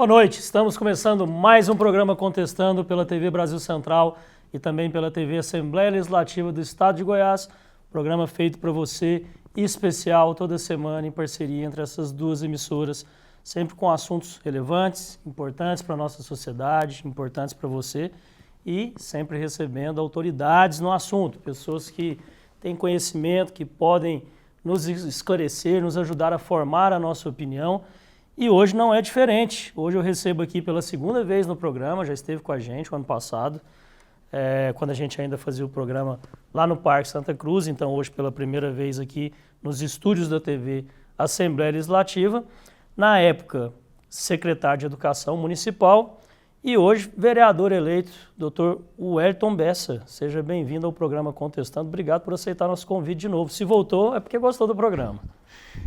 Boa noite, estamos começando mais um programa Contestando pela TV Brasil Central e também pela TV Assembleia Legislativa do Estado de Goiás. Programa feito para você, especial, toda semana em parceria entre essas duas emissoras, sempre com assuntos relevantes, importantes para a nossa sociedade, importantes para você e sempre recebendo autoridades no assunto, pessoas que têm conhecimento, que podem nos esclarecer, nos ajudar a formar a nossa opinião. E hoje não é diferente. Hoje eu recebo aqui pela segunda vez no programa, já esteve com a gente o ano passado, quando a gente ainda fazia o programa lá no Parque Santa Cruz, então hoje pela primeira vez aqui nos estúdios da TV Assembleia Legislativa, na época secretário de Educação Municipal e hoje vereador eleito, Dr. Wellington Bessa. Seja bem-vindo ao programa Contestando. Obrigado por aceitar nosso convite de novo. Se voltou é porque gostou do programa.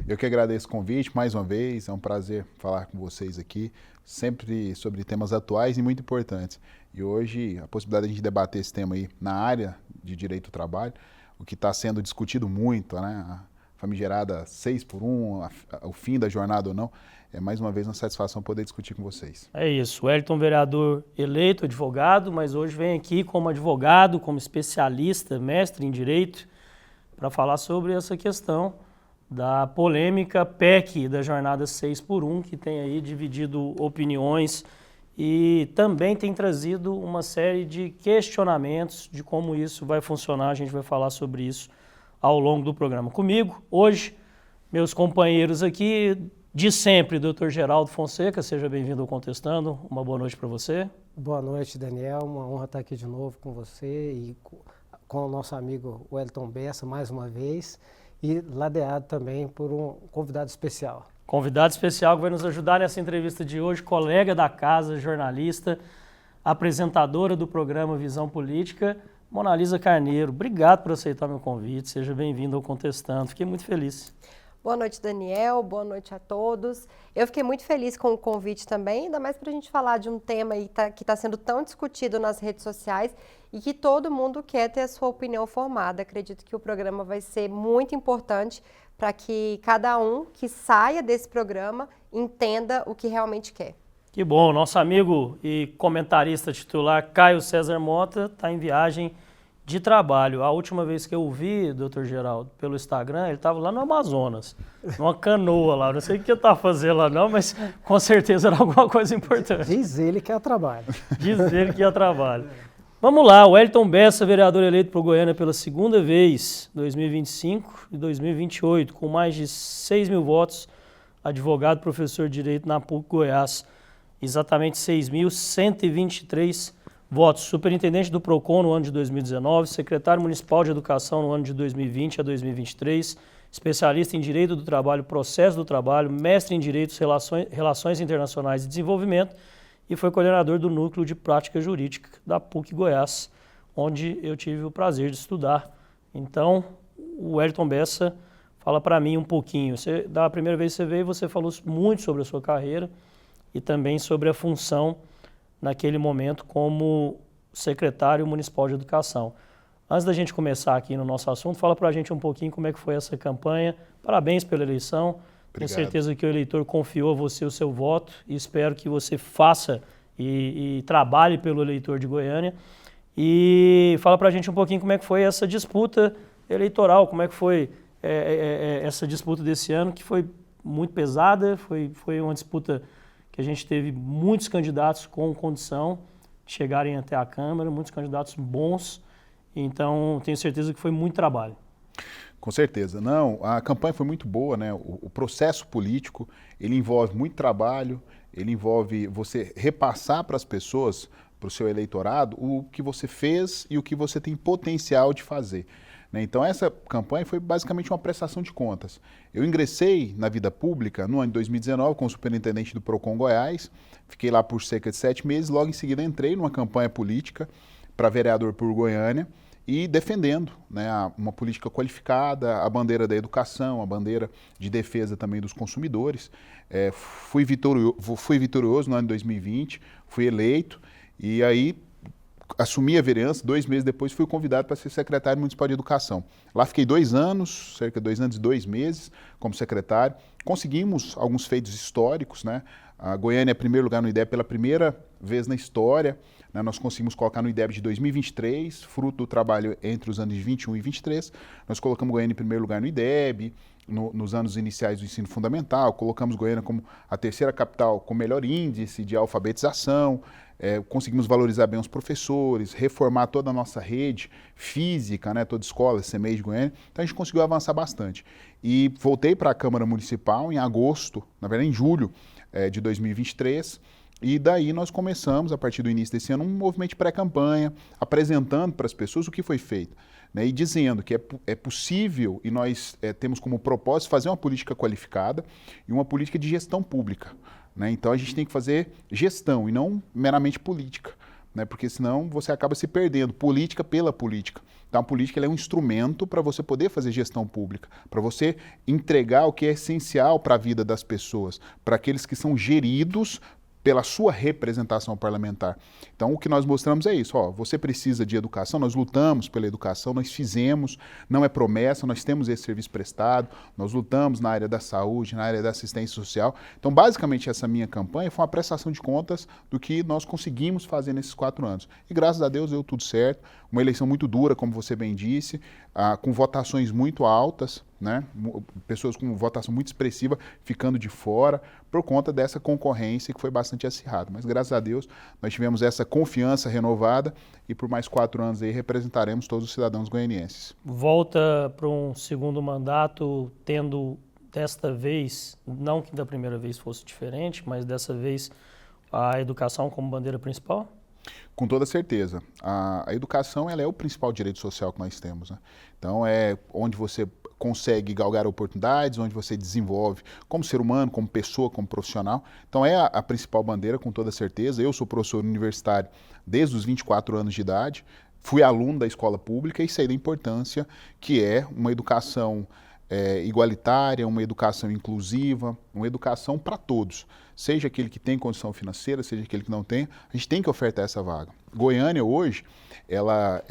Eu que agradeço o convite mais uma vez, é um prazer falar com vocês aqui, sempre sobre temas atuais e muito importantes. E hoje a possibilidade de a gente debater esse tema aí na área de direito do trabalho, o que está sendo discutido muito, né? A famigerada 6x1, o fim da jornada ou não, é mais uma vez uma satisfação poder discutir com vocês. É isso, Wellington vereador eleito, advogado, mas hoje vem aqui como advogado, como especialista, mestre em direito, para falar sobre essa questão da polêmica PEC da jornada 6x1, que tem aí dividido opiniões e também tem trazido uma série de questionamentos de como isso vai funcionar. A gente vai falar sobre isso ao longo do programa. Comigo, hoje, meus companheiros aqui de sempre, Dr. Geraldo Fonseca, seja bem-vindo ao Contestando. Uma boa noite para você. Boa noite, Daniel. Uma honra estar aqui de novo com você e com o nosso amigo Wellington Bessa, mais uma vez. E ladeado também por um convidado especial. Convidado especial que vai nos ajudar nessa entrevista de hoje, colega da casa, jornalista, apresentadora do programa Visão Política, Monalisa Carneiro. Obrigado por aceitar meu convite, seja bem-vindo ao Contestando, fiquei muito feliz. Boa noite, Daniel, boa noite a todos. Eu fiquei muito feliz com o convite também, ainda mais para a gente falar de um tema aí que está sendo tão discutido nas redes sociais e que todo mundo quer ter a sua opinião formada. Acredito que o programa vai ser muito importante para que cada um que saia desse programa entenda o que realmente quer. Que bom, nosso amigo e comentarista titular Caio César Mota está em viagem de trabalho. A última vez que eu o vi, doutor Geraldo, pelo Instagram, ele estava lá no Amazonas, numa canoa lá. Não sei o que ele estava fazendo lá não, mas com certeza era alguma coisa importante. Diz ele que é a trabalho. Diz ele que é a trabalho. Vamos lá, Wellington Bessa, vereador eleito por Goiânia pela segunda vez, 2025 e 2028, com mais de 6 mil votos, advogado, professor de Direito na PUC Goiás, exatamente 6.123 votos. Superintendente do PROCON no ano de 2019, secretário municipal de Educação no ano de 2020 a 2023, especialista em Direito do Trabalho, Processo do Trabalho, mestre em Direitos, Relações Internacionais e Desenvolvimento e foi coordenador do Núcleo de Prática Jurídica da PUC Goiás, onde eu tive o prazer de estudar. Então, o Wellington Bessa fala para mim um pouquinho. Da primeira vez que você veio, você falou muito sobre a sua carreira e também sobre a função naquele momento como secretário municipal de Educação. Antes da gente começar aqui no nosso assunto, fala para a gente um pouquinho como é que foi essa campanha. Parabéns pela eleição. Tenho certeza que o eleitor confiou a você o seu voto e espero que você faça e trabalhe pelo eleitor de Goiânia. E fala para a gente um pouquinho como é que foi essa disputa eleitoral, como é que foi essa disputa desse ano, que foi muito pesada, foi uma disputa que a gente teve muitos candidatos com condição de chegarem até a Câmara, muitos candidatos bons, então tenho certeza que foi muito trabalho. Com certeza. Não, a campanha foi muito boa, né? O processo político, ele envolve muito trabalho, ele envolve você repassar para as pessoas, para o seu eleitorado, o que você fez e o que você tem potencial de fazer. Então essa campanha foi basicamente uma prestação de contas. Eu ingressei na vida pública no ano de 2019 como superintendente do PROCON Goiás, fiquei lá por cerca de 7 meses, logo em seguida entrei numa campanha política para vereador por Goiânia e defendendo, né, uma política qualificada, a bandeira da educação, a bandeira de defesa também dos consumidores. Fui vitorioso no ano de 2020, fui eleito e aí assumi a vereança, 2 meses depois fui convidado para ser secretário municipal de educação. Lá fiquei 2 anos, cerca de 2 anos e 2 meses como secretário. Conseguimos alguns feitos históricos, né? A Goiânia é primeiro lugar no IDEB pela primeira vez na história, né? Nós conseguimos colocar no IDEB de 2023, fruto do trabalho entre os anos de 21 e 23. Nós colocamos Goiânia em primeiro lugar no IDEB, nos anos iniciais do ensino fundamental, colocamos Goiânia como a terceira capital com melhor índice de alfabetização, conseguimos valorizar bem os professores, reformar toda a nossa rede física, né, toda a escola, CMEI de Goiânia, então a gente conseguiu avançar bastante. E voltei para a Câmara Municipal em agosto, na verdade em julho de 2023, e daí nós começamos, a partir do início desse ano, um movimento de pré-campanha, apresentando para as pessoas o que foi feito, né, e dizendo que é possível, e nós temos como propósito fazer uma política qualificada e uma política de gestão pública. Né? Então a gente tem que fazer gestão e não meramente política, né? Porque senão você acaba se perdendo, política pela política. Então a política ela é um instrumento para você poder fazer gestão pública, para você entregar o que é essencial para a vida das pessoas, para aqueles que são geridos pela sua representação parlamentar. Então, o que nós mostramos é isso, ó, você precisa de educação, nós lutamos pela educação, nós fizemos, não é promessa, nós temos esse serviço prestado, nós lutamos na área da saúde, na área da assistência social. Então, basicamente, essa minha campanha foi uma prestação de contas do que nós conseguimos fazer nesses 4 anos. E, graças a Deus, deu tudo certo. Uma eleição muito dura, como você bem disse, com votações muito altas, né? Pessoas com votação muito expressiva ficando de fora por conta dessa concorrência que foi bastante acirrada. Mas, graças a Deus, nós tivemos essa confiança renovada e por mais 4 anos aí representaremos todos os cidadãos goianienses. Volta para um segundo mandato, tendo desta vez, não que da primeira vez fosse diferente, mas dessa vez a educação como bandeira principal? Com toda certeza. A educação ela é o principal direito social que nós temos. Né? Então, é onde você consegue galgar oportunidades, onde você desenvolve como ser humano, como pessoa, como profissional. Então, é a principal bandeira, com toda certeza. Eu sou professor universitário desde os 24 anos de idade, fui aluno da escola pública e sei da importância que é uma educação igualitária, uma educação inclusiva, uma educação para todos. Seja aquele que tem condição financeira, seja aquele que não tem, a gente tem que ofertar essa vaga. Goiânia hoje, ela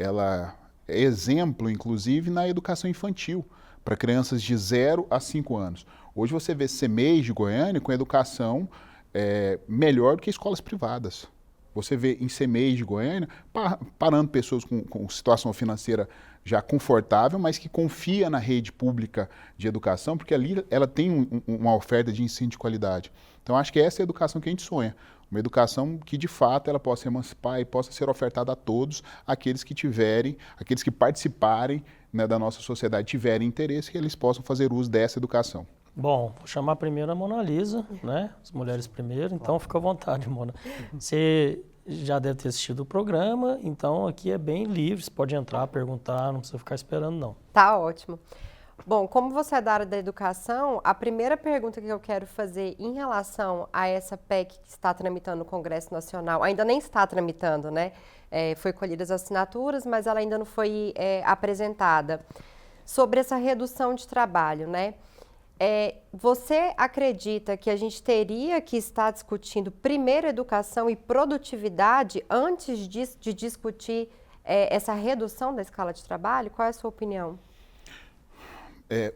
é exemplo, inclusive, na educação infantil, para crianças de 0 a 5 anos. Hoje você vê CMEI de Goiânia com educação melhor do que escolas privadas. Você vê em CMEI de Goiânia parando pessoas com situação financeira já confortável, mas que confia na rede pública de educação, porque ali ela tem uma oferta de ensino de qualidade. Então, acho que essa é a educação que a gente sonha. Uma educação que, de fato, ela possa emancipar e possa ser ofertada a todos aqueles que participarem, né, da nossa sociedade, tiverem interesse, que eles possam fazer uso dessa educação. Bom, vou chamar primeiro a Mona Lisa, né? As mulheres primeiro, então fica à vontade, Mona. Você já deve ter assistido o programa, então aqui é bem livre, você pode entrar, perguntar, não precisa ficar esperando não. Tá ótimo. Bom, como você é da área da educação, a primeira pergunta que eu quero fazer em relação a essa PEC que está tramitando no Congresso Nacional, ainda nem está tramitando, né? Foi colhidas as assinaturas, mas ela ainda não foi apresentada, sobre essa redução de trabalho, né? Você acredita que a gente teria que estar discutindo primeiro educação e produtividade antes de discutir essa redução da escala de trabalho? Qual é a sua opinião?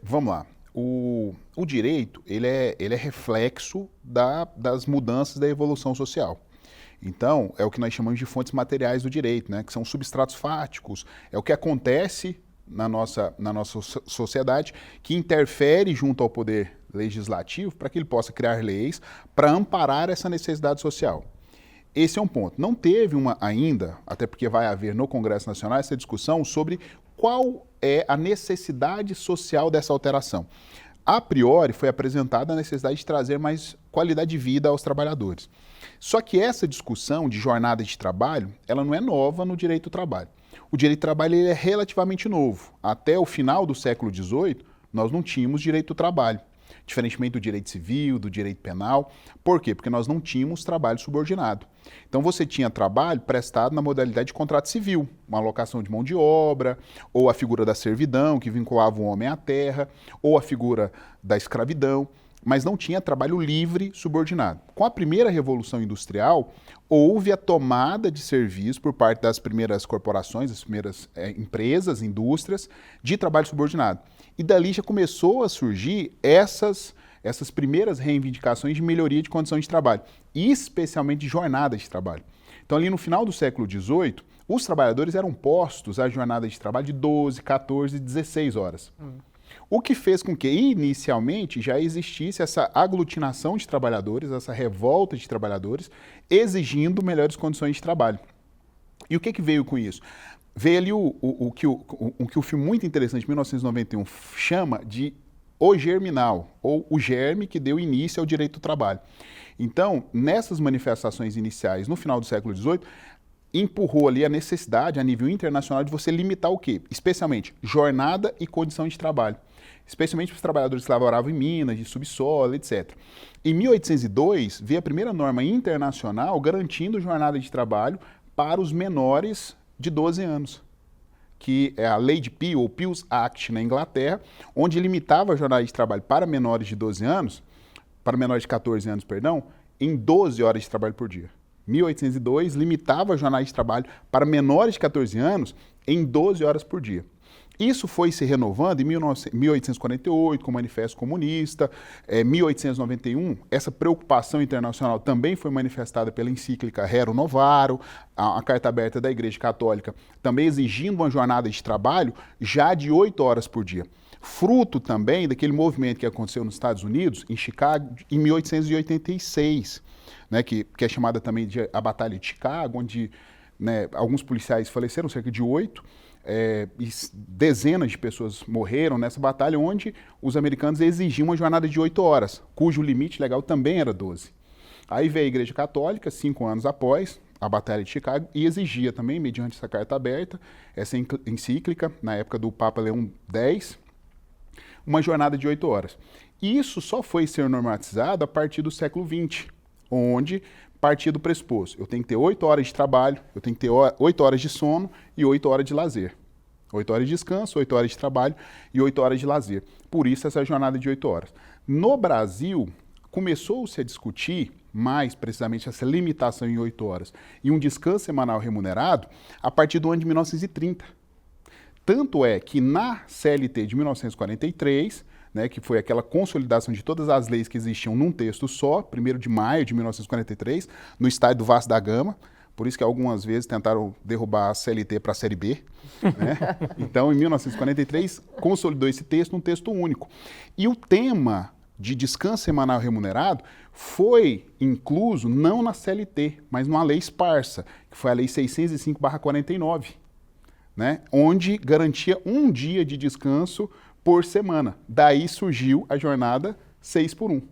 Vamos lá. O direito ele é reflexo das mudanças da evolução social. Então, é o que nós chamamos de fontes materiais do direito, né? Que são substratos fáticos, é o que acontece na nossa sociedade, que interfere junto ao poder legislativo para que ele possa criar leis para amparar essa necessidade social. Esse é um ponto. Não teve ainda, até porque vai haver no Congresso Nacional, essa discussão sobre qual é a necessidade social dessa alteração. A priori, foi apresentada a necessidade de trazer mais qualidade de vida aos trabalhadores. Só que essa discussão de jornada de trabalho, ela não é nova no direito do trabalho. O direito do trabalho ele é relativamente novo. Até o final do século XVIII, nós não tínhamos direito do trabalho. Diferentemente do direito civil, do direito penal. Por quê? Porque nós não tínhamos trabalho subordinado. Então você tinha trabalho prestado na modalidade de contrato civil, uma alocação de mão de obra, ou a figura da servidão, que vinculava o homem à terra, ou a figura da escravidão. mas não tinha trabalho livre subordinado. Com a primeira Revolução Industrial, houve a tomada de serviço por parte das primeiras corporações, das primeiras empresas, indústrias, de trabalho subordinado. E dali já começou a surgir essas primeiras reivindicações de melhoria de condições de trabalho, especialmente de jornada de trabalho. Então, ali no final do século XVIII, os trabalhadores eram postos à jornada de trabalho de 12, 14, 16 horas. O que fez com que, inicialmente, já existisse essa aglutinação de trabalhadores, essa revolta de trabalhadores, exigindo melhores condições de trabalho. E o que veio com isso? Veio ali o que o filme muito interessante, de 1991, chama de O Germinal, ou o germe que deu início ao direito do trabalho. Então, nessas manifestações iniciais, no final do século XVIII, empurrou ali a necessidade, a nível internacional, de você limitar o quê? Especialmente jornada e condição de trabalho. Especialmente para os trabalhadores que laboravam em minas, de subsolo, etc. Em 1802, veio a primeira norma internacional garantindo jornada de trabalho para os menores de 12 anos, que é a Lei de Peel, ou Peel's Act, na Inglaterra, onde limitava a jornada de trabalho para menores de 12 anos, para menores de 14 anos, perdão, em 12 horas de trabalho por dia. 1802 limitava a jornada de trabalho para menores de 14 anos em 12 horas por dia. Isso foi se renovando em 1848, com o Manifesto Comunista, 1891, essa preocupação internacional também foi manifestada pela encíclica Rerum Novarum, a Carta Aberta da Igreja Católica, também exigindo uma jornada de trabalho já de 8 horas por dia. Fruto também daquele movimento que aconteceu nos Estados Unidos, em Chicago, em 1886, né, que é chamada também de a Batalha de Chicago, onde, né, alguns policiais faleceram, cerca de 8, e dezenas de pessoas morreram nessa batalha, onde os americanos exigiam uma jornada de 8 horas, cujo limite legal também era 12. Aí veio a Igreja Católica, 5 anos após a Batalha de Chicago, e exigia também, mediante essa Carta Aberta, essa encíclica, na época do Papa Leão X, uma jornada de 8 horas. E isso só foi ser normatizado a partir do século XX, onde partia do pressuposto: eu tenho que ter 8 horas de trabalho, eu tenho que ter 8 horas de sono e 8 horas de lazer. 8 horas de descanso, 8 horas de trabalho e 8 horas de lazer. Por isso essa jornada de 8 horas. No Brasil, começou-se a discutir mais precisamente essa limitação em 8 horas e um descanso semanal remunerado a partir do ano de 1930. Tanto é que na CLT de 1943, né, que foi aquela consolidação de todas as leis que existiam num texto só, 1º de maio de 1943, no estádio do Vasco da Gama, por isso que algumas vezes tentaram derrubar a CLT para a Série B. Né? Então, em 1943, consolidou esse texto num texto único. E o tema de descanso semanal remunerado foi incluso não na CLT, mas numa lei esparsa, que foi a Lei 605/49, né? Onde garantia um dia de descanso por semana. Daí surgiu a jornada 6x1.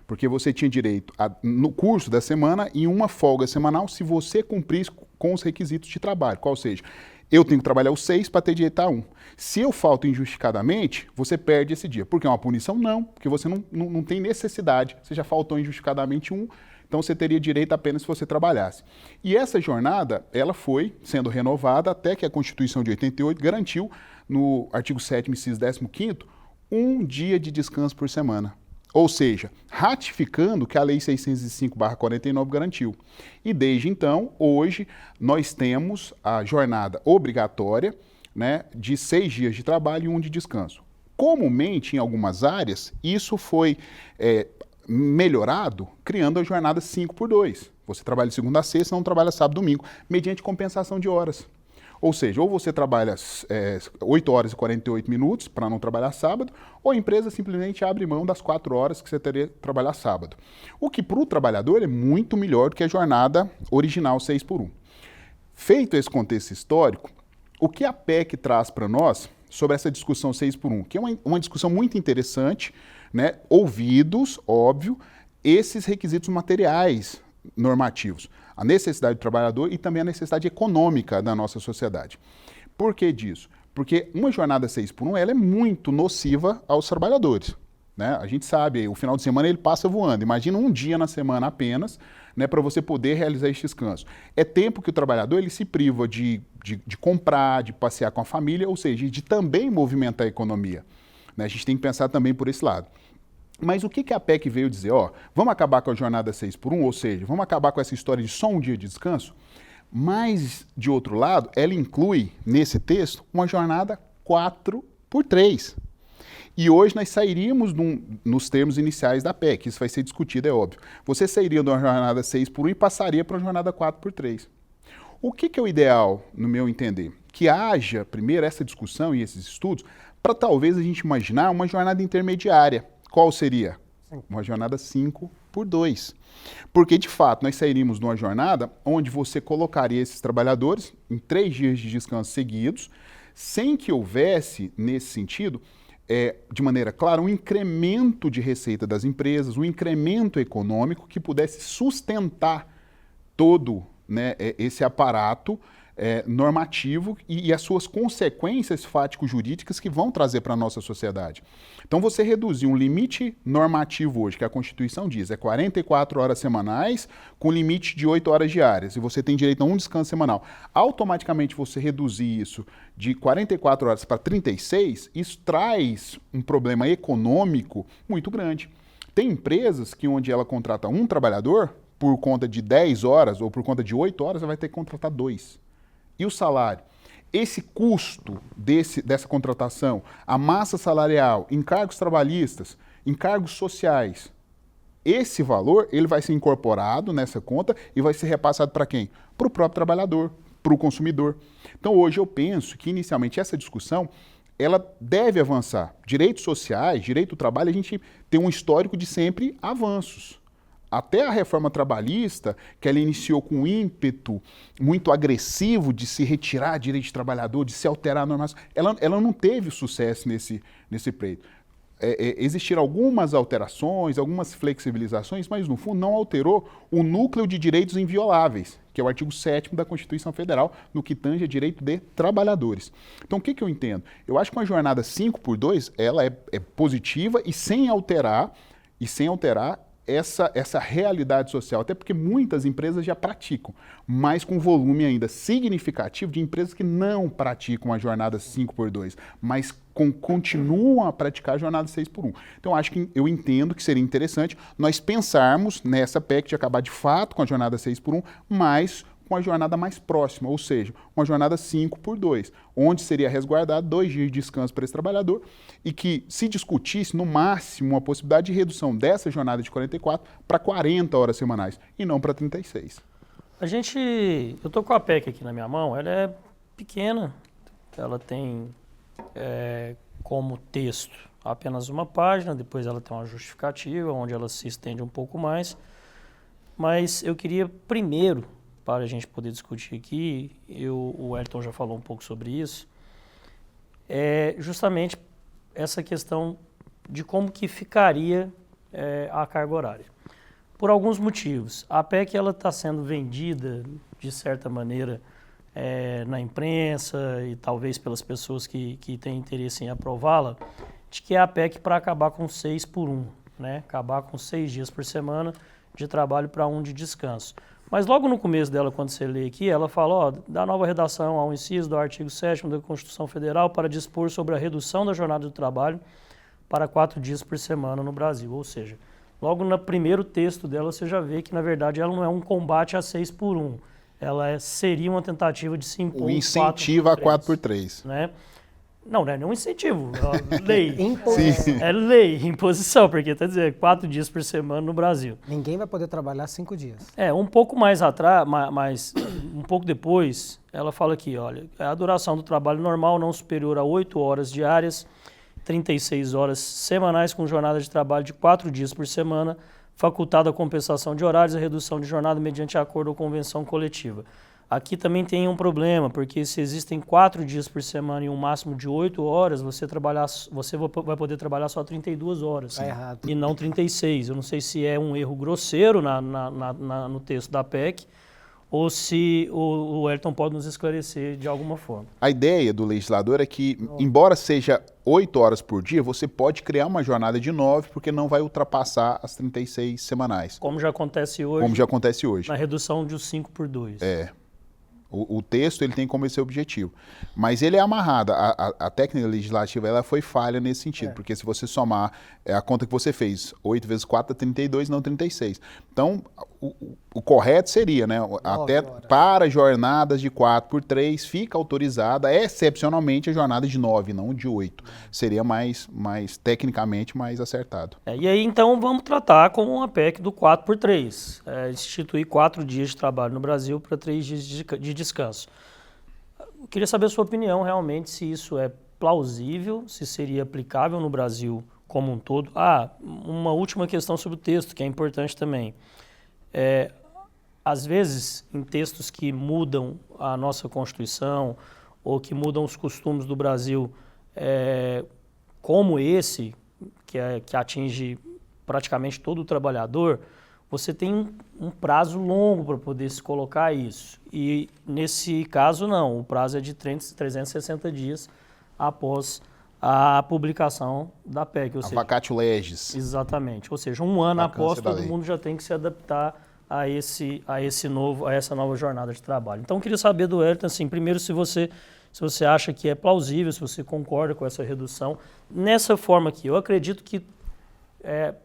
Porque você tinha direito, no curso da semana, e uma folga semanal se você cumprisse com os requisitos de trabalho. Qual seja, eu tenho que trabalhar os 6 para ter direito a 1. Se eu falto injustificadamente, você perde esse dia. Porque é uma punição? Não, porque você não tem necessidade. Você já faltou injustificadamente 1, então você teria direito apenas se você trabalhasse. E essa jornada, ela foi sendo renovada até que a Constituição de 88 garantiu, no artigo 7º, inciso 15º, um dia de descanso por semana. Ou seja, ratificando que a Lei 605/49 garantiu. E desde então, hoje, nós temos a jornada obrigatória, né, de 6 dias de trabalho e 1 de descanso. Comumente, em algumas áreas, isso foi melhorado criando a jornada 5x2. Você trabalha de segunda a sexta, não trabalha sábado e domingo, mediante compensação de horas. Ou seja, ou você trabalha 8 horas e 48 minutos para não trabalhar sábado, ou a empresa simplesmente abre mão das 4 horas que você teria que trabalhar sábado. O que para o trabalhador é muito melhor do que a jornada original 6x1. Feito esse contexto histórico, o que a PEC traz para nós sobre essa discussão 6x1? Que é uma discussão muito interessante, né? Ouvidos, óbvio, esses requisitos materiais normativos, a necessidade do trabalhador e também a necessidade econômica da nossa sociedade. Por que disso? Porque uma jornada 6x1 ela é muito nociva aos trabalhadores. Né? A gente sabe, o final de semana ele passa voando. Imagina um dia na semana apenas, né, para você poder realizar esse descanso. É tempo que o trabalhador ele se priva de comprar, de passear com a família, ou seja, de também movimentar a economia. Né? A gente tem que pensar também por esse lado. Mas o que a PEC veio dizer? Ó, vamos acabar com a jornada 6x1, ou seja, vamos acabar com essa história de só um dia de descanso? Mas, de outro lado, ela inclui, nesse texto, uma jornada 4x3. E hoje nós sairíamos nos termos iniciais da PEC, isso vai ser discutido, é óbvio. Você sairia de uma jornada 6x1 e passaria para uma jornada 4x3. O que é o ideal, no meu entender? Que haja, primeiro, essa discussão e esses estudos, para talvez a gente imaginar uma jornada intermediária. Qual seria? Uma jornada 5x2. Porque, de fato, nós sairíamos de uma jornada onde você colocaria esses trabalhadores em 3 dias de descanso seguidos, sem que houvesse, nesse sentido, de maneira clara, um incremento de receita das empresas, um incremento econômico que pudesse sustentar todo, né, esse aparato normativo e as suas consequências fático-jurídicas que vão trazer para a nossa sociedade. Então, você reduzir um limite normativo hoje, que a Constituição diz, 44 horas semanais com limite de 8 horas diárias, e você tem direito a um descanso semanal. Automaticamente, você reduzir isso de 44 horas para 36, isso traz um problema econômico muito grande. Tem empresas que onde ela contrata um trabalhador, por conta de 10 horas ou por conta de 8 horas, ela vai ter que contratar 2. E o salário? Esse custo dessa contratação, a massa salarial, encargos trabalhistas, encargos sociais, esse valor ele vai ser incorporado nessa conta e vai ser repassado para quem? Para o próprio trabalhador, para o consumidor. Então hoje eu penso que inicialmente essa discussão ela deve avançar. Direitos sociais, direito do trabalho, a gente tem um histórico de sempre avanços. Até a reforma trabalhista, que ela iniciou com um ímpeto muito agressivo de se retirar direito de trabalhador, de se alterar a normação, ela não teve sucesso nesse pleito. Existiram algumas alterações, algumas flexibilizações, mas no fundo não alterou o núcleo de direitos invioláveis, que é o artigo 7º da Constituição Federal, no que tange a direito de trabalhadores. Então o que eu entendo? Eu acho que uma jornada 5x2, ela é positiva e sem alterar essa realidade social, até porque muitas empresas já praticam, mas com volume ainda significativo de empresas que não praticam a jornada 5x2, mas continuam a praticar a jornada 6x1. Então, eu entendo que seria interessante nós pensarmos nessa PEC de acabar de fato com a jornada 6x1, mas com a jornada mais próxima, ou seja, uma jornada 5x2, onde seria resguardado 2 dias de descanso para esse trabalhador e que se discutisse, no máximo, uma possibilidade de redução dessa jornada de 44 para 40 horas semanais e não para 36. Eu estou com a PEC aqui na minha mão, ela é pequena, ela tem como texto apenas uma página, depois ela tem uma justificativa, onde ela se estende um pouco mais, mas eu queria primeiro, para a gente poder discutir aqui, o Ayrton já falou um pouco sobre isso, justamente essa questão de como que ficaria a carga horária. Por alguns motivos. A PEC está sendo vendida, de certa maneira, na imprensa e talvez pelas pessoas que têm interesse em aprová-la, de que é a PEC para acabar com 6x1, né? Acabar com 6 dias por semana de trabalho para 1 de descanso. Mas logo no começo dela, quando você lê aqui, ela fala, da nova redação ao inciso do artigo 7º da Constituição Federal para dispor sobre a redução da jornada do trabalho para 4 dias por semana no Brasil. Ou seja, logo no primeiro texto dela você já vê que, na verdade, ela não é um combate a 6x1. Ela seria uma tentativa de se impor o incentivo a 4x3. Né? Não é nenhum incentivo, é lei. Imposição. É lei, imposição, porque está dizendo 4 dias por semana no Brasil. Ninguém vai poder trabalhar 5 dias. Um pouco mais atrás, mas um pouco depois, ela fala aqui, olha, a duração do trabalho normal não superior a 8 horas diárias, 36 horas semanais com jornada de trabalho de 4 dias por semana, facultada a compensação de horários e redução de jornada mediante acordo ou convenção coletiva. Aqui também tem um problema, porque se existem 4 dias por semana e um máximo de 8 horas, você vai poder trabalhar só 32 horas. Tá errado. E não 36. Eu não sei se é um erro grosseiro no texto da PEC ou se o Ayrton pode nos esclarecer de alguma forma. A ideia do legislador é que, embora seja 8 horas por dia, você pode criar uma jornada de 9, porque não vai ultrapassar as 36 semanais. Como já acontece hoje. Na redução de 5x2. O texto ele tem como esse objetivo. Mas ele é amarrado. A técnica legislativa ela foi falha nesse sentido, porque se você somar a conta que você fez, 8 vezes 4 dá 32, não 36. Então, o correto seria, né? Até para jornadas de 4x3 fica autorizada, excepcionalmente, a jornada de 9, não de 8. Seria mais tecnicamente mais acertado. E aí, então, vamos tratar como uma PEC do 4x3. Instituir 4 dias de trabalho no Brasil para 3 dias de descanso. Eu queria saber a sua opinião, realmente, se isso é plausível, se seria aplicável no Brasil como um todo. Uma última questão sobre o texto, que é importante também. Às vezes, em textos que mudam a nossa Constituição ou que mudam os costumes do Brasil, como esse, que atinge praticamente todo o trabalhador, você tem um prazo longo para poder se colocar isso. E nesse caso, não. O prazo é de 360 dias após a publicação da PEC. Vacatio legis. Exatamente. Ou seja, um ano após, todo mundo já tem que se adaptar a essa nova jornada de trabalho. Então, eu queria saber do Wellington, assim, primeiro, se você acha que é plausível, se você concorda com essa redução. Nessa forma aqui, eu acredito que,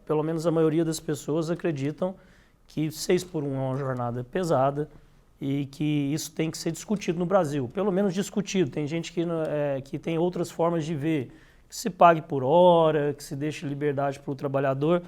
pelo menos a maioria das pessoas acreditam que 6x1 é uma jornada pesada e que isso tem que ser discutido no Brasil. Pelo menos discutido. Tem gente que tem outras formas de ver, que se pague por hora, que se deixe liberdade para o trabalhador.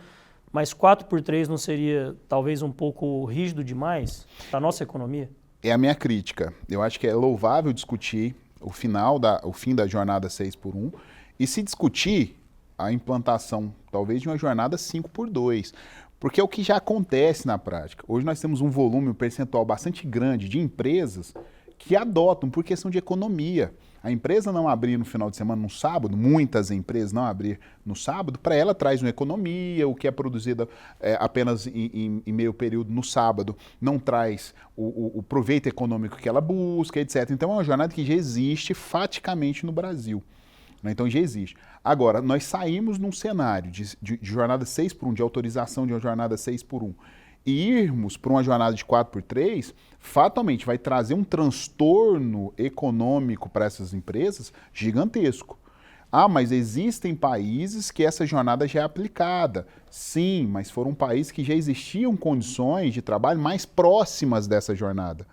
Mas 4x3 não seria talvez um pouco rígido demais para a nossa economia? É a minha crítica. Eu acho que é louvável discutir o fim da jornada 6x1 e se discutir a implantação talvez de uma jornada 5x2. Porque é o que já acontece na prática. Hoje nós temos um volume, um percentual bastante grande de empresas que adotam por questão de economia. A empresa não abrir no final de semana, no sábado, muitas empresas não abrir no sábado, para ela traz uma economia, o que é produzido apenas em meio período no sábado não traz o proveito econômico que ela busca, etc. Então é uma jornada que já existe faticamente no Brasil. Então já existe. Agora, nós saímos num cenário de jornada 6x1, de autorização de uma jornada 6x1, e irmos para uma jornada de 4x3, fatalmente vai trazer um transtorno econômico para essas empresas gigantesco. Mas existem países que essa jornada já é aplicada. Sim, mas foram países que já existiam condições de trabalho mais próximas dessa jornada.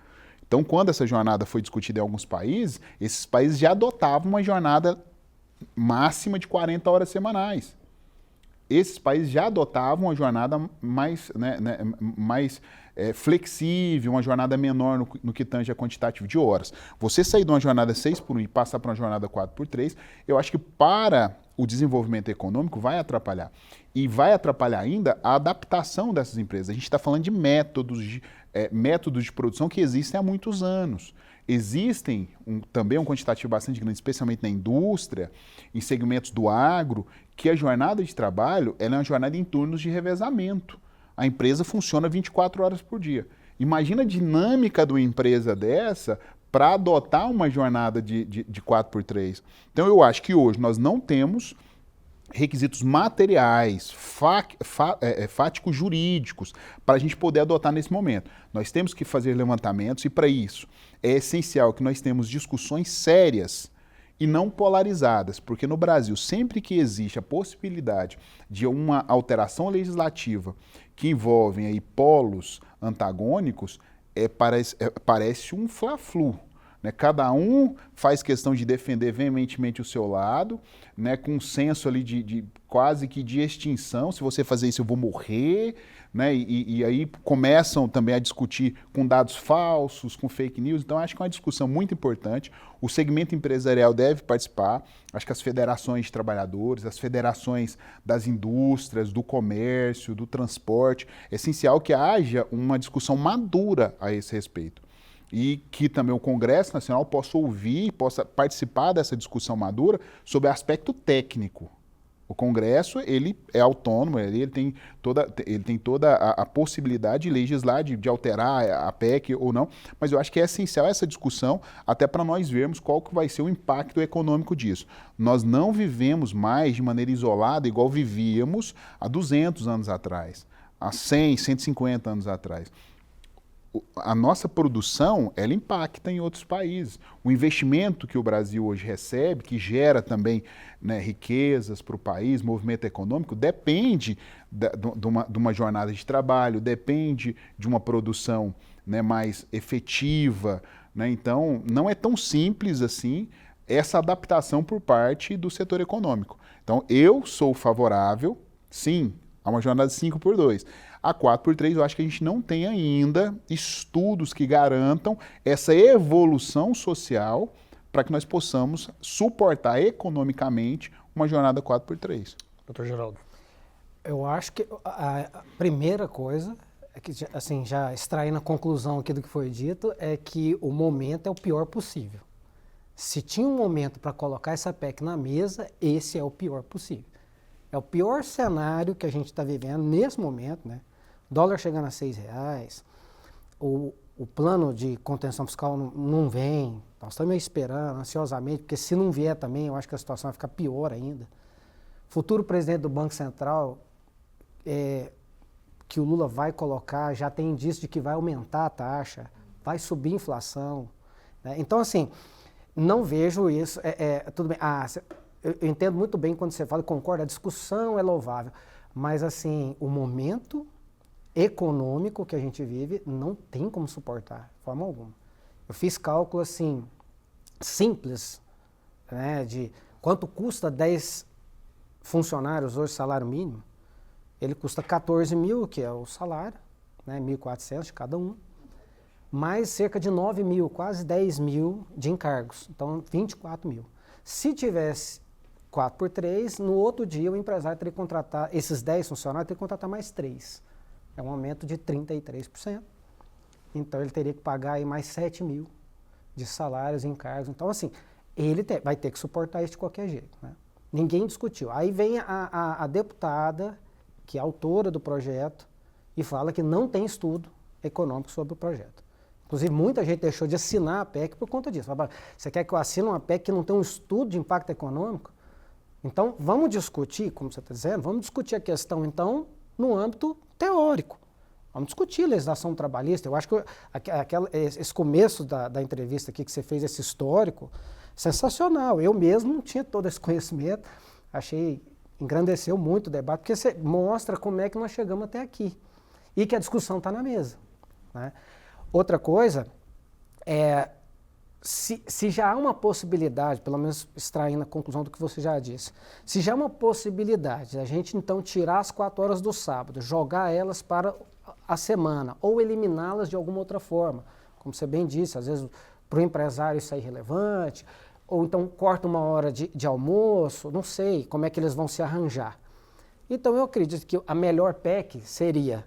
Então, quando essa jornada foi discutida em alguns países, esses países já adotavam uma jornada máxima de 40 horas semanais. Esses países já adotavam uma jornada mais flexível, uma jornada menor no que tange a quantitativo de horas. Você sair de uma jornada 6x1 e passar para uma jornada 4x3, eu acho que para o desenvolvimento econômico vai atrapalhar. E vai atrapalhar ainda a adaptação dessas empresas. A gente está falando de métodos de produção que existem há muitos anos. Existem também um quantitativo bastante grande, especialmente na indústria, em segmentos do agro, que a jornada de trabalho ela é uma jornada em turnos de revezamento. A empresa funciona 24 horas por dia. Imagina a dinâmica de uma empresa dessa para adotar uma jornada de 4x3. Então eu acho que hoje nós não temos requisitos materiais, fáticos jurídicos, para a gente poder adotar nesse momento. Nós temos que fazer levantamentos e para isso é essencial que nós temos discussões sérias e não polarizadas, porque no Brasil, sempre que existe a possibilidade de uma alteração legislativa que envolve aí polos antagônicos, parece um fla-flu. Né? Cada um faz questão de defender veementemente o seu lado, né? Com um senso ali de quase que de extinção. Se você fazer isso, eu vou morrer. Né? E aí começam também a discutir com dados falsos, com fake news. Então, acho que é uma discussão muito importante. O segmento empresarial deve participar. Acho que as federações de trabalhadores, as federações das indústrias, do comércio, do transporte, é essencial que haja uma discussão madura a esse respeito. E que também o Congresso Nacional possa ouvir, possa participar dessa discussão madura sobre aspecto técnico. O Congresso, ele é autônomo, ele tem toda a possibilidade de legislar, de alterar a PEC ou não, mas eu acho que é essencial essa discussão até para nós vermos qual que vai ser o impacto econômico disso. Nós não vivemos mais de maneira isolada igual vivíamos há 200 anos atrás, há 100, 150 anos atrás. a nossa produção, ela impacta em outros países. O investimento que o Brasil hoje recebe, que gera também, né, riquezas para o país, movimento econômico, depende de uma jornada de trabalho, depende de uma produção, né, mais efetiva, né? Então, não é tão simples assim essa adaptação por parte do setor econômico. Então, eu sou favorável, sim, a uma jornada de 5x2. A 4x3, eu acho que a gente não tem ainda estudos que garantam essa evolução social para que nós possamos suportar economicamente uma jornada 4x3. Doutor Geraldo. Eu acho que a primeira coisa, é que, assim, já extraindo a conclusão aqui do que foi dito, é que o momento é o pior possível. Se tinha um momento para colocar essa PEC na mesa, esse é o pior possível. É o pior cenário que a gente está vivendo nesse momento, né? Dólar chegando a R$6, o plano de contenção fiscal não vem, nós estamos esperando ansiosamente, porque se não vier também, eu acho que a situação vai ficar pior ainda. Futuro presidente do Banco Central, que o Lula vai colocar, já tem indício de que vai aumentar a taxa, vai subir a inflação, né? Então, assim, não vejo isso, tudo bem, eu entendo muito bem quando você fala, concordo, a discussão é louvável, mas assim, o momento econômico que a gente vive não tem como suportar, de forma alguma. Eu fiz cálculo assim, simples, né, de quanto custa 10 funcionários hoje, salário mínimo. Ele custa 14 mil, que é o salário, né, 1.400 de cada um, mais cerca de 9 mil, quase 10 mil de encargos, então 24 mil. Se tivesse 4x3, no outro dia o empresário teria que contratar, esses 10 funcionários, teria que contratar mais 3. É um aumento de 33%. Então ele teria que pagar aí mais 7 mil de salários e encargos. Então, assim, ele vai ter que suportar isso de qualquer jeito, né? Ninguém discutiu. Aí vem a deputada, que é autora do projeto, e fala que não tem estudo econômico sobre o projeto. Inclusive, muita gente deixou de assinar a PEC por conta disso. Fala, você quer que eu assine uma PEC que não tem um estudo de impacto econômico? Então, vamos discutir, como você está dizendo, vamos discutir a questão, então, no âmbito teórico. Vamos discutir legislação trabalhista. Eu acho que esse começo da entrevista aqui que você fez, esse histórico, sensacional. Eu mesmo não tinha todo esse conhecimento. Achei, engrandeceu muito o debate, porque você mostra como é que nós chegamos até aqui. E que a discussão está na mesa, né? Outra coisa é, se já há uma possibilidade, pelo menos extraindo a conclusão do que você já disse, se já há uma possibilidade a gente então tirar as 4 horas do sábado, jogar elas para a semana ou eliminá-las de alguma outra forma, como você bem disse, às vezes para o empresário isso é irrelevante, ou então corta uma hora de almoço, não sei como é que eles vão se arranjar. Então eu acredito que a melhor PEC seria,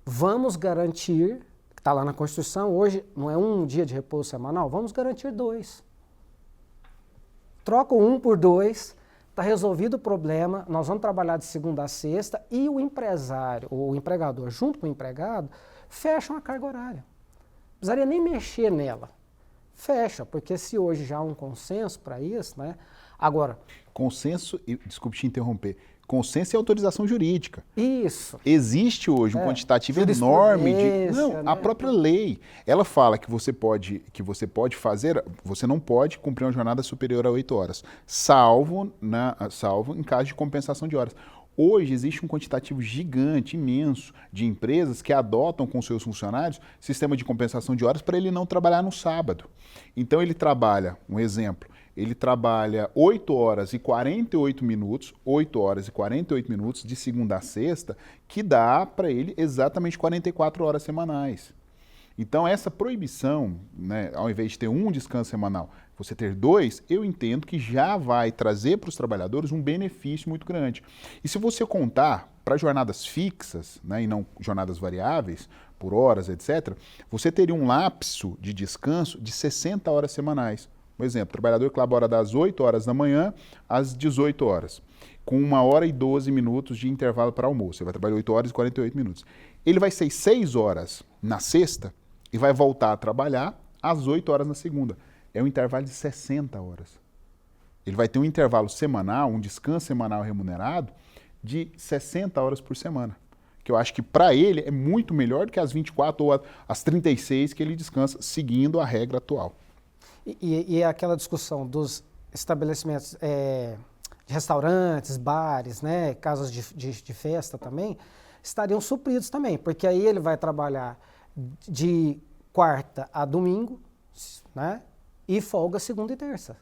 vamos garantir, está lá na Constituição, hoje não é um dia de repouso semanal, vamos garantir 2. Troca 1 por 2, está resolvido o problema, nós vamos trabalhar de segunda a sexta e o empresário, ou o empregador, junto com o empregado, fecham a carga horária. Não precisaria nem mexer nela. Fecha, porque se hoje já há um consenso para isso, né? Agora... Consenso, desculpe te interromper, consenso e autorização jurídica. Isso. Existe hoje um quantitativo enorme de... Não, né? a própria lei. Ela fala que você pode fazer, você não pode cumprir uma jornada superior a 8 horas, salvo em caso de compensação de horas. Hoje existe um quantitativo gigante, imenso, de empresas que adotam com seus funcionários sistema de compensação de horas para ele não trabalhar no sábado. Então ele trabalha, um exemplo, ele trabalha 8 horas e 48 minutos, 8 horas e 48 minutos de segunda a sexta, que dá para ele exatamente 44 horas semanais. Então essa proibição, né, ao invés de ter um descanso semanal, você ter 2, eu entendo que já vai trazer para os trabalhadores um benefício muito grande. E se você contar para jornadas fixas, né, e não jornadas variáveis, por horas, etc., você teria um lapso de descanso de 60 horas semanais. Por exemplo, o trabalhador que labora das 8 horas da manhã às 18 horas, com 1 hora e 12 minutos de intervalo para almoço. Ele vai trabalhar 8 horas e 48 minutos. Ele vai ser 6 horas na sexta e vai voltar a trabalhar às 8 horas na segunda. É um intervalo de 60 horas. Ele vai ter um intervalo semanal, um descanso semanal remunerado de 60 horas por semana, que eu acho que para ele é muito melhor do que as 24 ou as 36 que ele descansa, seguindo a regra atual. E aquela discussão dos estabelecimentos de restaurantes, bares, né, casas de festa também, estariam supridos também, porque aí ele vai trabalhar de quarta a domingo, né, e folga segunda e terça.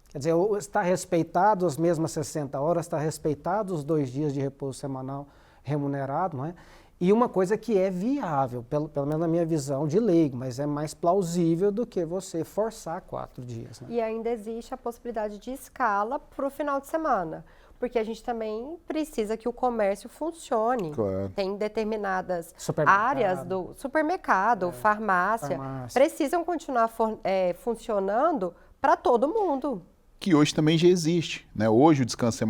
Quer dizer, está respeitado as mesmas 60 horas, está respeitado os 2 dias de repouso semanal remunerado, não é? E uma coisa que é viável, pelo menos na minha visão de leigo, mas é mais plausível do que você forçar 4 dias. Né? E ainda existe a possibilidade de escala para o final de semana, porque a gente também precisa que o comércio funcione. Claro. Tem determinadas Supermercado. áreas do farmácia, farmácia, precisam continuar funcionando para todo mundo. Que hoje também já existe, né? Hoje o descanso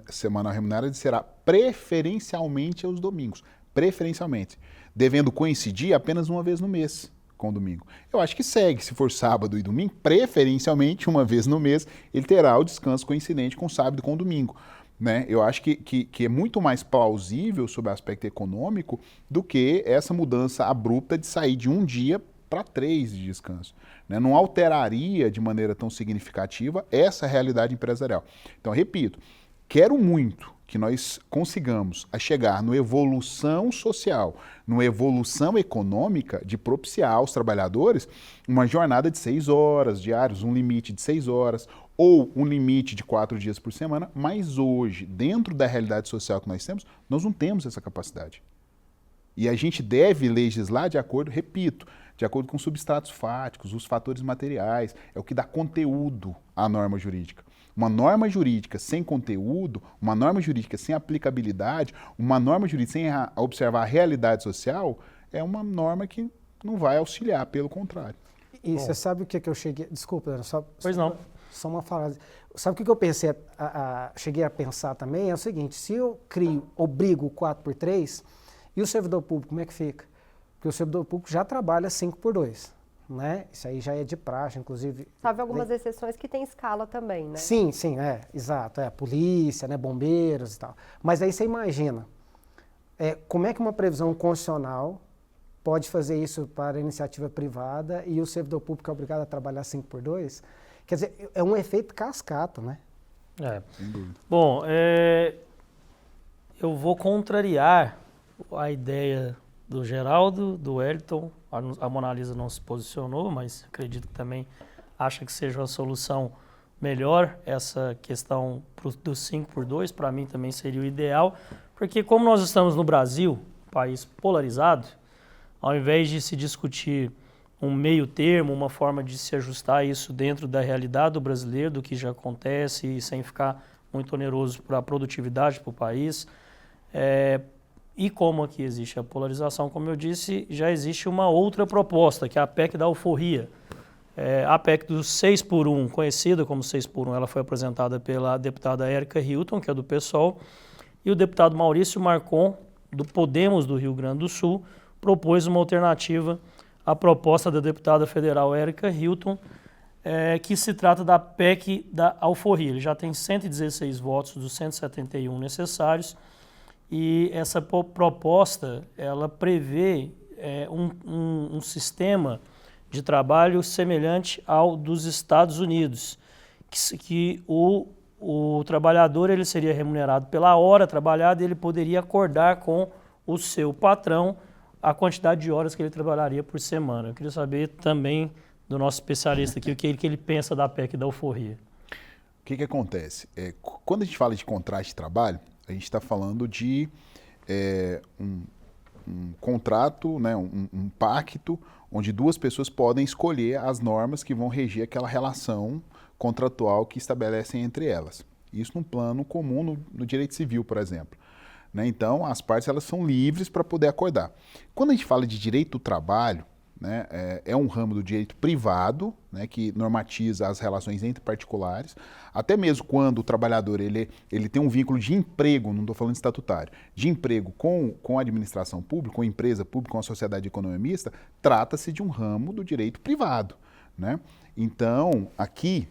semanal remunerado será preferencialmente aos domingos. Preferencialmente, devendo coincidir apenas uma vez no mês com o domingo. Eu acho que segue, se for sábado e domingo, preferencialmente uma vez no mês, ele terá o descanso coincidente com sábado e com domingo. Né? Eu acho que é muito mais plausível sob o aspecto econômico do que essa mudança abrupta de sair de um dia para 3 de descanso. Né? Não alteraria de maneira tão significativa essa realidade empresarial. Então, repito, quero muito que nós consigamos a chegar numa evolução social, numa evolução econômica de propiciar aos trabalhadores uma jornada de 6 horas diárias, um limite de 6 horas, ou um limite de 4 dias por semana, mas hoje, dentro da realidade social que nós não temos essa capacidade. E a gente deve legislar de acordo, repito, de acordo com substratos fáticos, os fatores materiais, é o que dá conteúdo à norma jurídica. Uma norma jurídica sem conteúdo, uma norma jurídica sem aplicabilidade, uma norma jurídica sem observar a realidade social, é uma norma que não vai auxiliar, pelo contrário. E você sabe o que eu cheguei... Desculpa, Pois não. Só uma frase. Sabe o que eu pensei, cheguei a pensar também? É o seguinte, se eu obrigo o 4x3, e o servidor público, como é que fica? Porque o servidor público já trabalha 5x2. Né? Isso aí já é de praxe, inclusive. Sabe algumas exceções que tem escala também, né? Sim, exato. Polícia, né, bombeiros e tal. Mas aí você imagina, como é que uma previsão constitucional pode fazer isso para a iniciativa privada e o servidor público é obrigado a trabalhar 5x2? Quer dizer, é um efeito cascata, né? Sem dúvida. Bom, eu vou contrariar a ideia do Geraldo, do Wellington. A Mona Lisa não se posicionou, mas acredito que também acha que seja uma solução melhor essa questão do 5x2. Para mim também seria o ideal, porque como nós estamos no Brasil, um país polarizado, ao invés de se discutir um meio termo, uma forma de se ajustar isso dentro da realidade do brasileiro, do que já acontece, e sem ficar muito oneroso para a produtividade para o país, e como aqui existe a polarização, como eu disse, já existe uma outra proposta, que é a PEC da alforria. A PEC do 6x1, conhecida como 6x1, ela foi apresentada pela deputada Érica Hilton, que é do PSOL, e o deputado Maurício Marcon, do Podemos do Rio Grande do Sul, propôs uma alternativa à proposta da deputada federal Érica Hilton, que se trata da PEC da alforria. Ele já tem 116 votos dos 171 necessários, e essa proposta, ela prevê um sistema de trabalho semelhante ao dos Estados Unidos, que o trabalhador ele seria remunerado pela hora trabalhada e ele poderia acordar com o seu patrão a quantidade de horas que ele trabalharia por semana. Eu queria saber também do nosso especialista aqui o que ele pensa da PEC da alforria. O que acontece? Quando a gente fala de contrato de trabalho, a gente está falando de um contrato, né, um pacto, onde 2 pessoas podem escolher as normas que vão reger aquela relação contratual que estabelecem entre elas. Isso num plano comum no direito civil, por exemplo. Né? Então, as partes elas são livres para poder acordar. Quando a gente fala de direito do trabalho, né, é um ramo do direito privado, né, que normatiza as relações entre particulares, até mesmo quando o trabalhador ele tem um vínculo de emprego, não estou falando estatutário, de emprego com a administração pública, com a empresa pública, com a sociedade de economia mista, trata-se de um ramo do direito privado. Né? Então, aqui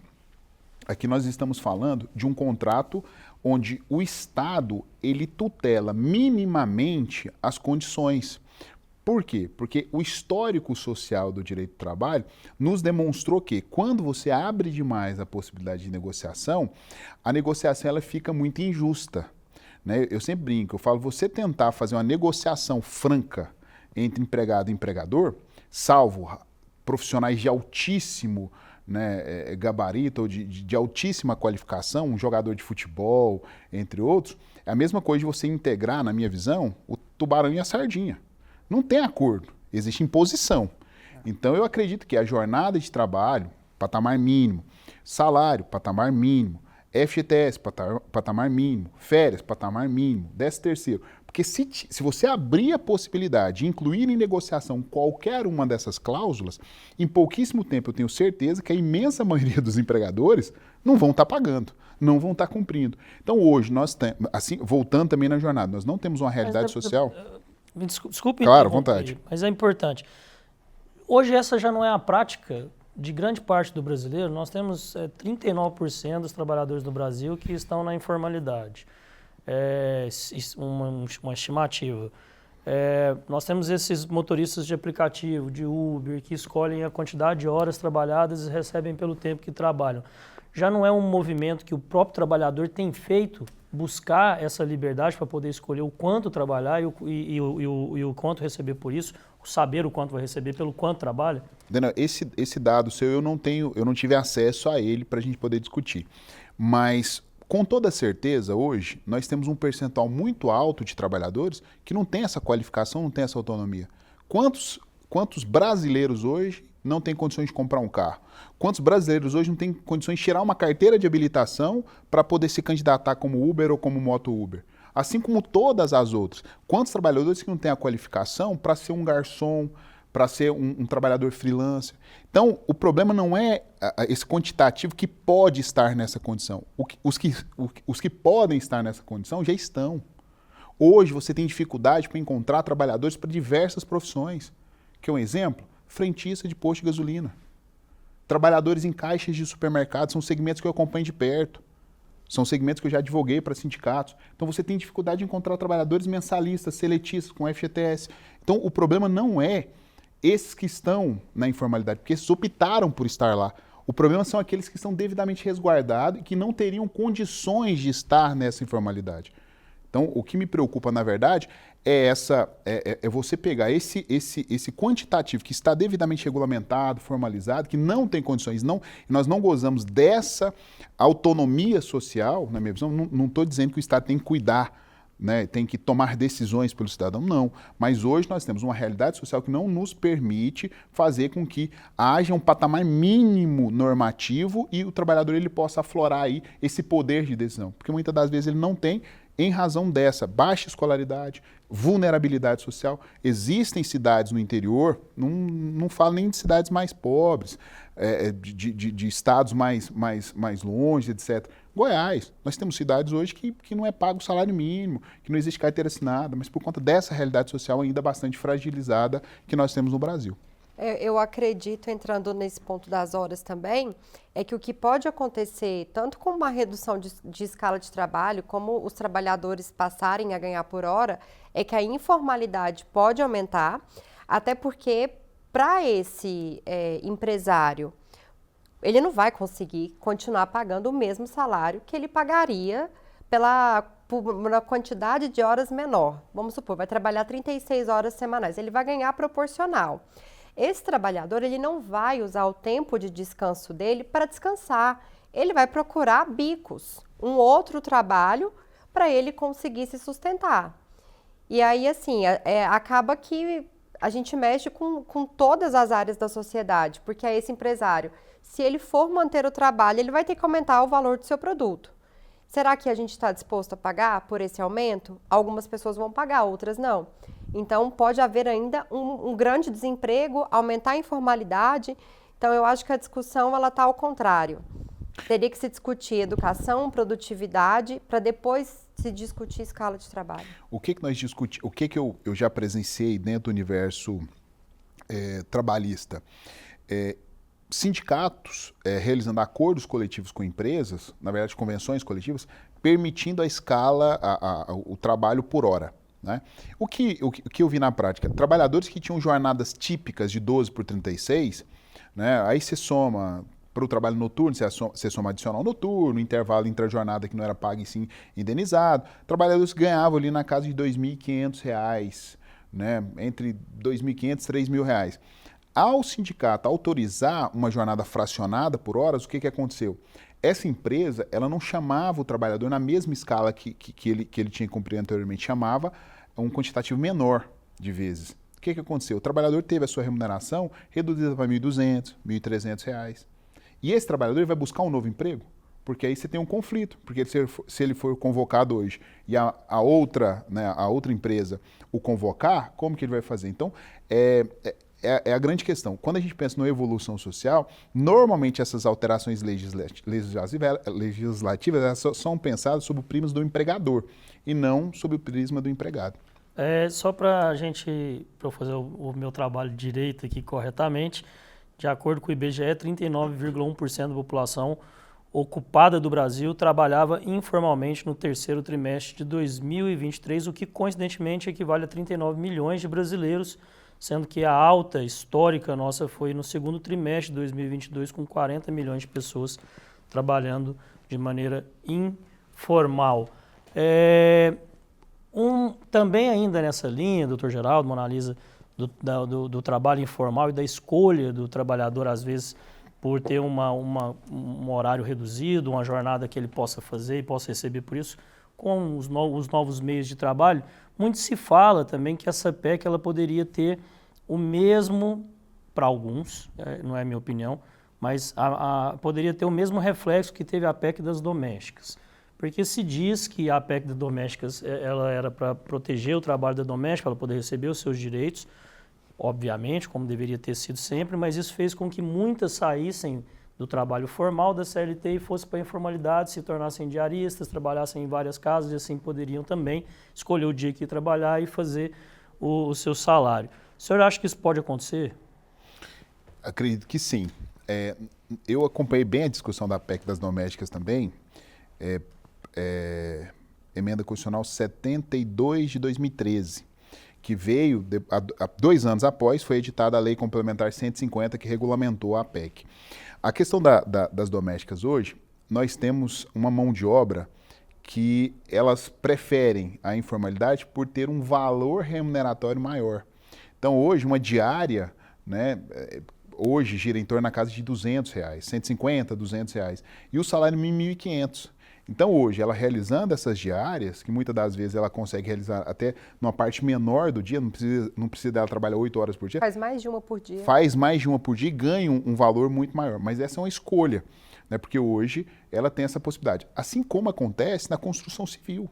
nós estamos falando de um contrato onde o Estado ele tutela minimamente as condições. Por quê? Porque o histórico social do direito do trabalho nos demonstrou que quando você abre demais a possibilidade de negociação, a negociação ela fica muito injusta, né? Eu sempre brinco, eu falo, você tentar fazer uma negociação franca entre empregado e empregador, salvo profissionais de altíssimo, né, gabarito ou de altíssima qualificação, um jogador de futebol, entre outros, é a mesma coisa de você integrar, na minha visão, o tubarão e a sardinha. Não tem acordo, existe imposição. Então eu acredito que a jornada de trabalho, patamar mínimo, salário, patamar mínimo, FGTS, patamar mínimo, férias, patamar mínimo, 13º. Porque se você abrir a possibilidade de incluir em negociação qualquer uma dessas cláusulas, em pouquíssimo tempo eu tenho certeza que a imensa maioria dos empregadores não vão estar pagando, não vão estar cumprindo. Então hoje nós temos, assim, voltando também na jornada, nós não temos uma realidade social... Desculpe, claro, à vontade. Mas é importante. Hoje essa já não é a prática de grande parte do brasileiro. Nós temos 39% dos trabalhadores do Brasil que estão na informalidade. Uma estimativa. Nós temos esses motoristas de aplicativo, de Uber, que escolhem a quantidade de horas trabalhadas e recebem pelo tempo que trabalham. Já não é um movimento que o próprio trabalhador tem feito, buscar essa liberdade para poder escolher o quanto trabalhar e o quanto receber por isso, saber o quanto vai receber pelo quanto trabalha? Daniel, esse dado seu eu não tive acesso a ele para a gente poder discutir. Mas, com toda certeza, hoje, nós temos um percentual muito alto de trabalhadores que não tem essa qualificação, não tem essa autonomia. Quantos brasileiros hoje não têm condições de comprar um carro? Quantos brasileiros hoje não têm condições de tirar uma carteira de habilitação para poder se candidatar como Uber ou como moto Uber? Assim como todas as outras. Quantos trabalhadores que não têm a qualificação para ser um garçom, para ser um trabalhador freelancer? Então, o problema não é esse quantitativo que pode estar nessa condição. Os que podem estar nessa condição já estão. Hoje você tem dificuldade para encontrar trabalhadores para diversas profissões. Quer um exemplo? Frentista de posto de gasolina. Trabalhadores em caixas de supermercado, são segmentos que eu acompanho de perto. São segmentos que eu já advoguei para sindicatos. Então você tem dificuldade de encontrar trabalhadores mensalistas, seletistas, com FGTS. Então o problema não é esses que estão na informalidade, porque esses optaram por estar lá. O problema são aqueles que estão devidamente resguardados e que não teriam condições de estar nessa informalidade. Então, o que me preocupa, na verdade, é você pegar esse quantitativo que está devidamente regulamentado, formalizado, que não tem condições, nós não gozamos dessa autonomia social, na minha visão. Não estou dizendo que o Estado tem que cuidar, né, tem que tomar decisões pelo cidadão, não. Mas hoje nós temos uma realidade social que não nos permite fazer com que haja um patamar mínimo normativo e o trabalhador ele possa aflorar aí esse poder de decisão. Porque muitas das vezes ele não tem, em razão dessa baixa escolaridade, vulnerabilidade social. Existem cidades no interior, não falo nem de cidades mais pobres, de estados mais longe, etc. Goiás, nós temos cidades hoje que não é pago o salário mínimo, que não existe carteira assinada, mas por conta dessa realidade social ainda bastante fragilizada que nós temos no Brasil. Eu acredito, entrando nesse ponto das horas também, é que o que pode acontecer, tanto com uma redução de escala de trabalho, como os trabalhadores passarem a ganhar por hora, é que a informalidade pode aumentar, até porque para esse empresário, ele não vai conseguir continuar pagando o mesmo salário que ele pagaria por uma quantidade de horas menor. Vamos supor, vai trabalhar 36 horas semanais, ele vai ganhar proporcional. Esse trabalhador, ele não vai usar o tempo de descanso dele para descansar. Ele vai procurar bicos, um outro trabalho para ele conseguir se sustentar. E aí, assim, acaba que a gente mexe com todas as áreas da sociedade, porque esse empresário, se ele for manter o trabalho, ele vai ter que aumentar o valor do seu produto. Será que a gente está disposto a pagar por esse aumento? Algumas pessoas vão pagar, outras não. Então, pode haver ainda um grande desemprego, aumentar a informalidade. Então, eu acho que a discussão está ao contrário. Teria que se discutir educação, produtividade, para depois se discutir escala de trabalho. O que nós discutimos, o que eu já presenciei dentro do universo trabalhista? Sindicatos realizando acordos coletivos com empresas, na verdade convenções coletivas, permitindo a escala, o trabalho por hora. Né? O que eu vi na prática? Trabalhadores que tinham jornadas típicas de 12 por 36, né? Aí você soma para o trabalho noturno, você soma adicional noturno, intervalo intra-jornada que não era pago e sim indenizado. Trabalhadores que ganhavam ali na casa de R$ 2.500, né? Entre R$ 2.500 e R$ 3.000. Ao sindicato autorizar uma jornada fracionada por horas, o que aconteceu? Essa empresa, ela não chamava o trabalhador na mesma escala que ele tinha cumprido anteriormente, chamava um quantitativo menor de vezes. O que aconteceu? O trabalhador teve a sua remuneração reduzida para R$ 1.200, R$ 1.300. E esse trabalhador vai buscar um novo emprego? Porque aí você tem um conflito, porque se ele for convocado hoje e a outra empresa o convocar, como que ele vai fazer? Então, é a grande questão. Quando a gente pensa na evolução social, normalmente essas alterações legislativas elas são pensadas sob o prisma do empregador e não sob o prisma do empregado. Só para eu fazer o meu trabalho de direito aqui corretamente, de acordo com o IBGE, 39,1% da população ocupada do Brasil trabalhava informalmente no terceiro trimestre de 2023, o que coincidentemente equivale a 39 milhões de brasileiros, sendo que a alta histórica nossa foi no segundo trimestre de 2022, com 40 milhões de pessoas trabalhando de maneira informal. Também ainda nessa linha, doutor Geraldo, Mona Lisa, do trabalho informal e da escolha do trabalhador, às vezes, por ter um horário reduzido, uma jornada que ele possa fazer e possa receber por isso, com os novos meios de trabalho, muito se fala também que essa PEC ela poderia ter o mesmo, para alguns, não é a minha opinião, mas poderia ter o mesmo reflexo que teve a PEC das domésticas. Porque se diz que a PEC das domésticas ela era para proteger o trabalho da doméstica, ela poder receber os seus direitos, obviamente, como deveria ter sido sempre, mas isso fez com que muitas saíssem do trabalho formal da CLT e fossem para a informalidade, se tornassem diaristas, trabalhassem em várias casas e assim poderiam também escolher o dia que ia trabalhar e fazer o seu salário. O senhor acha que isso pode acontecer? Acredito que sim. Eu acompanhei bem a discussão da PEC das domésticas também, emenda constitucional 72 de 2013, que veio, 2 anos após, foi editada a Lei Complementar 150, que regulamentou a PEC. A questão das domésticas hoje, nós temos uma mão de obra que elas preferem a informalidade por ter um valor remuneratório maior. Então hoje, uma diária, né, hoje gira em torno da casa de R$200, 150, R$200, e o salário mínimo R$1.500. Então hoje, ela realizando essas diárias, que muitas das vezes ela consegue realizar até numa parte menor do dia, não precisa dela trabalhar 8 horas por dia. Faz mais de uma por dia. Faz mais de uma por dia e ganha um valor muito maior. Mas essa é uma escolha, né? Porque hoje ela tem essa possibilidade. Assim como acontece na construção civil.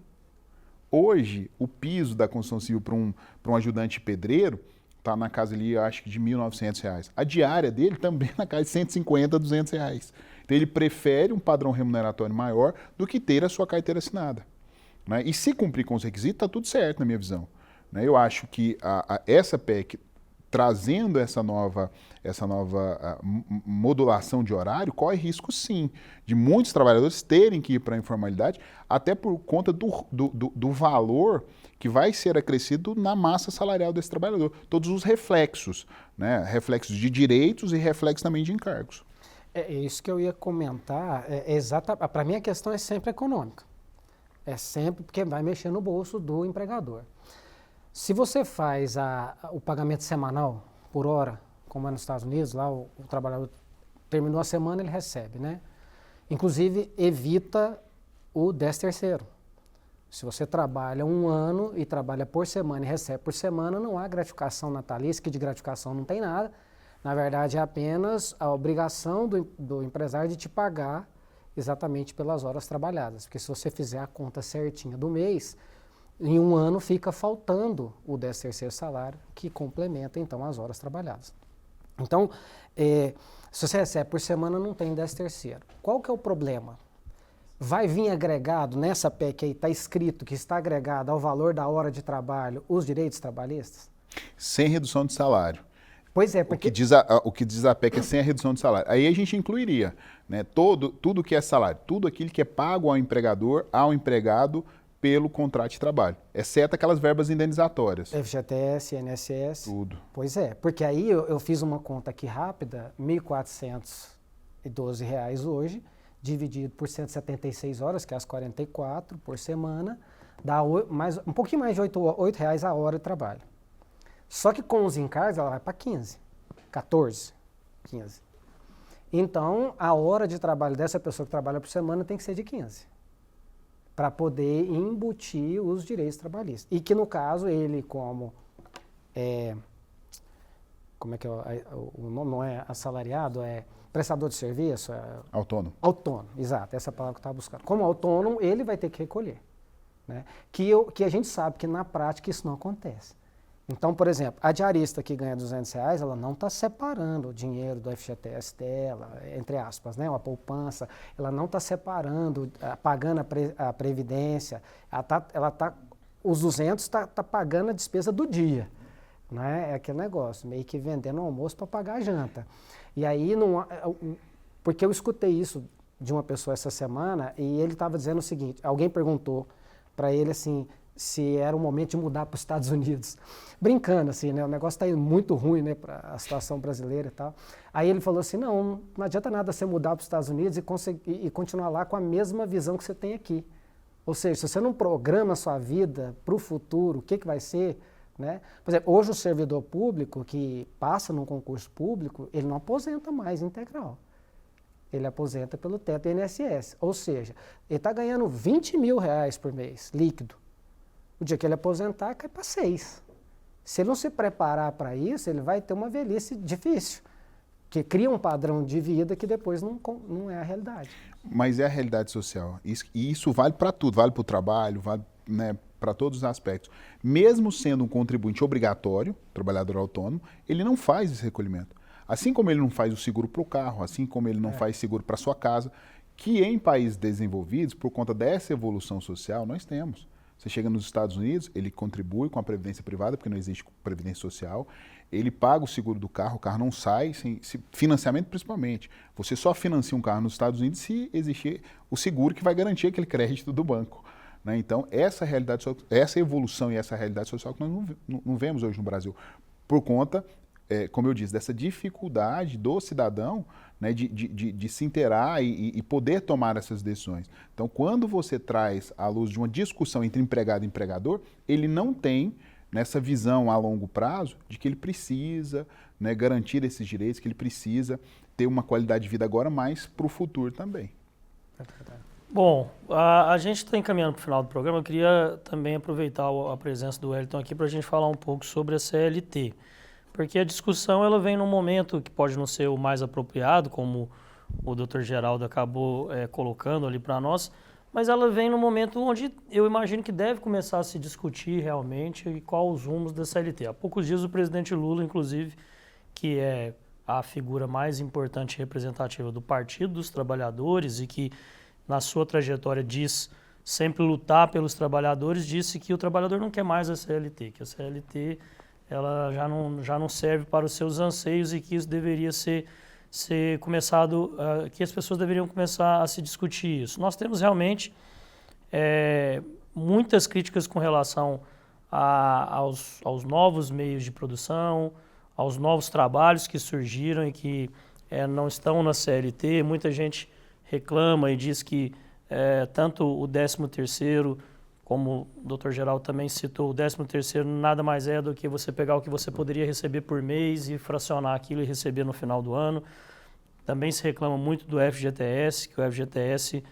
Hoje, o piso da construção civil para um ajudante pedreiro está na casa ali, acho que de R$1.900. A diária dele também na casa de R$150, R$200. Então ele prefere um padrão remuneratório maior do que ter a sua carteira assinada. Né? E se cumprir com os requisitos, está tudo certo na minha visão. Né? Eu acho que essa PEC, trazendo essa nova modulação de horário, corre risco sim, de muitos trabalhadores terem que ir para a informalidade, até por conta do valor que vai ser acrescido na massa salarial desse trabalhador. Todos os reflexos, né? Reflexos de direitos e reflexos também de encargos. É isso que eu ia comentar. Para mim a questão é sempre econômica. É sempre porque vai mexer no bolso do empregador. Se você faz o pagamento semanal por hora, como é nos Estados Unidos, lá o trabalhador terminou a semana, ele recebe, né? Inclusive evita o 13º. Se você trabalha 1 ano e trabalha por semana e recebe por semana, não há gratificação natalícia, que de gratificação não tem nada. Na verdade, é apenas a obrigação do empresário de te pagar exatamente pelas horas trabalhadas. Porque se você fizer a conta certinha do mês, em 1 ano fica faltando o 13º salário, que complementa, então, as horas trabalhadas. Então, se você recebe por semana, não tem 13º. Qual que é o problema? Vai vir agregado, nessa PEC aí, está escrito que está agregado ao valor da hora de trabalho os direitos trabalhistas? Sem redução de salário. Pois é, O porque... que diz a PEC é sem a redução de salário. Aí a gente incluiria, né, tudo que é salário, tudo aquilo que é pago ao empregador, ao empregado, pelo contrato de trabalho, exceto aquelas verbas indenizatórias. FGTS, INSS. Tudo. Pois é, porque aí eu fiz uma conta aqui rápida, R$ 1.412 hoje, dividido por 176 horas, que é as 44 por semana, dá um pouquinho mais de R$ 8 a hora de trabalho. Só que com os encargos ela vai para 15, 14, 15. Então, a hora de trabalho dessa pessoa que trabalha por semana tem que ser de 15, para poder embutir os direitos trabalhistas. E que, no caso, ele como como é que é o nome? Não é assalariado, é prestador de serviço? Autônomo. Autônomo, exato, essa palavra que eu estava buscando. Como autônomo, ele vai ter que recolher. Né? Que a gente sabe que, na prática, isso não acontece. Então, por exemplo, a diarista que ganha R$200, ela não está separando o dinheiro do FGTS dela, entre aspas, né, uma poupança, ela não está separando, pagando a previdência, os 200 está pagando a despesa do dia, né, é aquele negócio, meio que vendendo o almoço para pagar a janta. E aí, porque eu escutei isso de uma pessoa essa semana e ele estava dizendo o seguinte, alguém perguntou para ele assim, se era o momento de mudar para os Estados Unidos. Brincando, assim, né? O negócio está indo muito ruim, né, para a situação brasileira e tal. Aí ele falou assim, não adianta nada você mudar para os Estados Unidos e continuar lá com a mesma visão que você tem aqui. Ou seja, se você não programa a sua vida para o futuro, o que vai ser, né? Por exemplo, hoje o servidor público que passa num concurso público, ele não aposenta mais integral. Ele aposenta pelo teto do INSS. Ou seja, ele está ganhando R$20 mil por mês, líquido. O dia que ele aposentar, cai para 6. Se ele não se preparar para isso, ele vai ter uma velhice difícil, que cria um padrão de vida que depois não é a realidade. Mas é a realidade social. E isso vale para tudo, vale para o trabalho, vale, né, para todos os aspectos. Mesmo sendo um contribuinte obrigatório, trabalhador autônomo, ele não faz esse recolhimento. Assim como ele não faz o seguro para o carro, assim como ele não faz seguro para a sua casa, que em países desenvolvidos, por conta dessa evolução social, nós temos. Você chega nos Estados Unidos, ele contribui com a previdência privada, porque não existe previdência social, ele paga o seguro do carro, o carro não sai, financiamento principalmente. Você só financia um carro nos Estados Unidos se existir o seguro que vai garantir aquele crédito do banco. Né? Então, essa evolução e essa realidade social que nós não vemos hoje no Brasil, por conta, como eu disse, dessa dificuldade do cidadão, né, de se inteirar e poder tomar essas decisões. Então, quando você traz à luz de uma discussão entre empregado e empregador, ele não tem nessa visão a longo prazo de que ele precisa, né, garantir esses direitos, que ele precisa ter uma qualidade de vida agora, mas para o futuro também. Bom, a gente está encaminhando para o final do programa. Eu queria também aproveitar a presença do Wellington aqui para a gente falar um pouco sobre a CLT. Porque a discussão ela vem num momento que pode não ser o mais apropriado, como o Dr. Geraldo acabou colocando ali para nós, mas ela vem num momento onde eu imagino que deve começar a se discutir realmente quais os rumos da CLT. Há poucos dias o presidente Lula, inclusive, que é a figura mais importante e representativa do Partido dos Trabalhadores e que na sua trajetória diz sempre lutar pelos trabalhadores, disse que o trabalhador não quer mais a CLT, que a CLT ela já não serve para os seus anseios e que isso deveria ser começado, que as pessoas deveriam começar a se discutir isso. Nós temos realmente muitas críticas com relação aos novos meios de produção, aos novos trabalhos que surgiram e que não estão na CLT. Muita gente reclama e diz que tanto o 13º, como o Dr. Geraldo também citou, o 13º nada mais é do que você pegar o que você poderia receber por mês e fracionar aquilo e receber no final do ano. Também se reclama muito do FGTS, que o FGTS,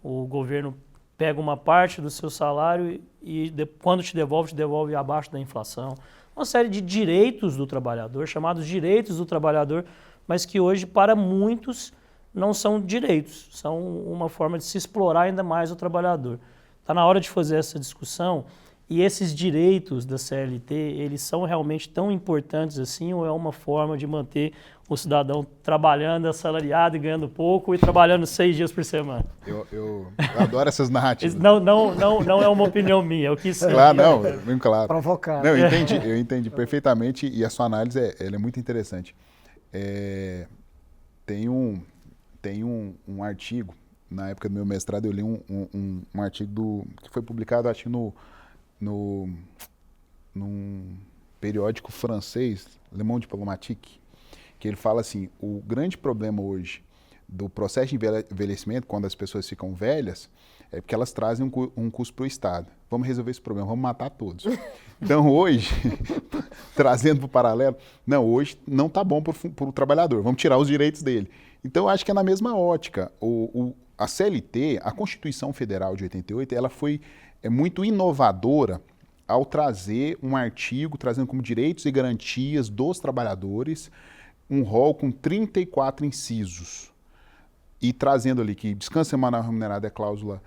o governo pega uma parte do seu salário e quando te devolve abaixo da inflação. Uma série de direitos do trabalhador, chamados direitos do trabalhador, mas que hoje para muitos não são direitos, são uma forma de se explorar ainda mais o trabalhador. Está na hora de fazer essa discussão E esses direitos da CLT, eles são realmente tão importantes assim, ou é uma forma de manter o cidadão trabalhando assalariado e ganhando pouco e trabalhando 6 dias por semana? Eu adoro essas narrativas. Não é uma opinião minha, eu quis ser. Claro, não, bem claro. Provocar. Não, eu entendi perfeitamente e a sua análise ela é muito interessante. Tem um artigo, na época do meu mestrado eu li um artigo que foi publicado, acho que num periódico francês, Le Monde Diplomatique, que ele fala assim, o grande problema hoje do processo de envelhecimento, quando as pessoas ficam velhas, é porque elas trazem um custo para o Estado. Vamos resolver esse problema, vamos matar todos. Então hoje, trazendo para o paralelo, hoje não está bom para o trabalhador, vamos tirar os direitos dele. Então eu acho que é na mesma ótica. A CLT, a Constituição Federal de 88, ela foi muito inovadora ao trazer um artigo, trazendo como direitos e garantias dos trabalhadores, um rol com 34 incisos. E trazendo ali que descanso semanal remunerado é cláusula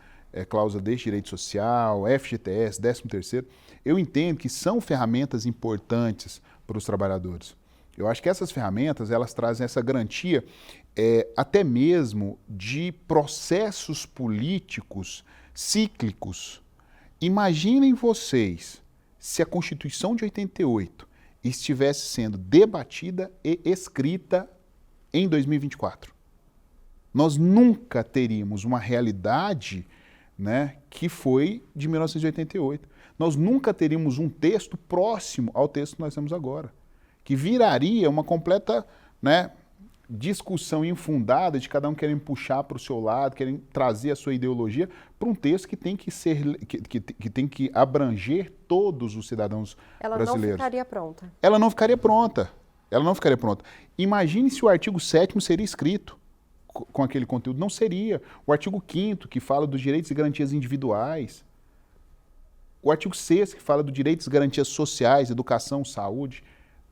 de direito social, FGTS, 13º. Eu entendo que são ferramentas importantes para os trabalhadores. Eu acho que essas ferramentas, elas trazem essa garantia até mesmo de processos políticos cíclicos. Imaginem vocês se a Constituição de 88 estivesse sendo debatida e escrita em 2024. Nós nunca teríamos uma realidade, né, que foi de 1988. Nós nunca teríamos um texto próximo ao texto que nós temos agora, que viraria uma completa, né, discussão infundada de cada um querendo puxar para o seu lado, querendo trazer a sua ideologia para um texto que tem que ser, que tem que abranger todos os cidadãos brasileiros. Ela não ficaria pronta. Ela não ficaria pronta. Ela não ficaria pronta. Imagine se o artigo 7º seria escrito com aquele conteúdo. Não seria. O artigo 5º, que fala dos direitos e garantias individuais. O artigo 6º, que fala dos direitos e garantias sociais, educação, saúde.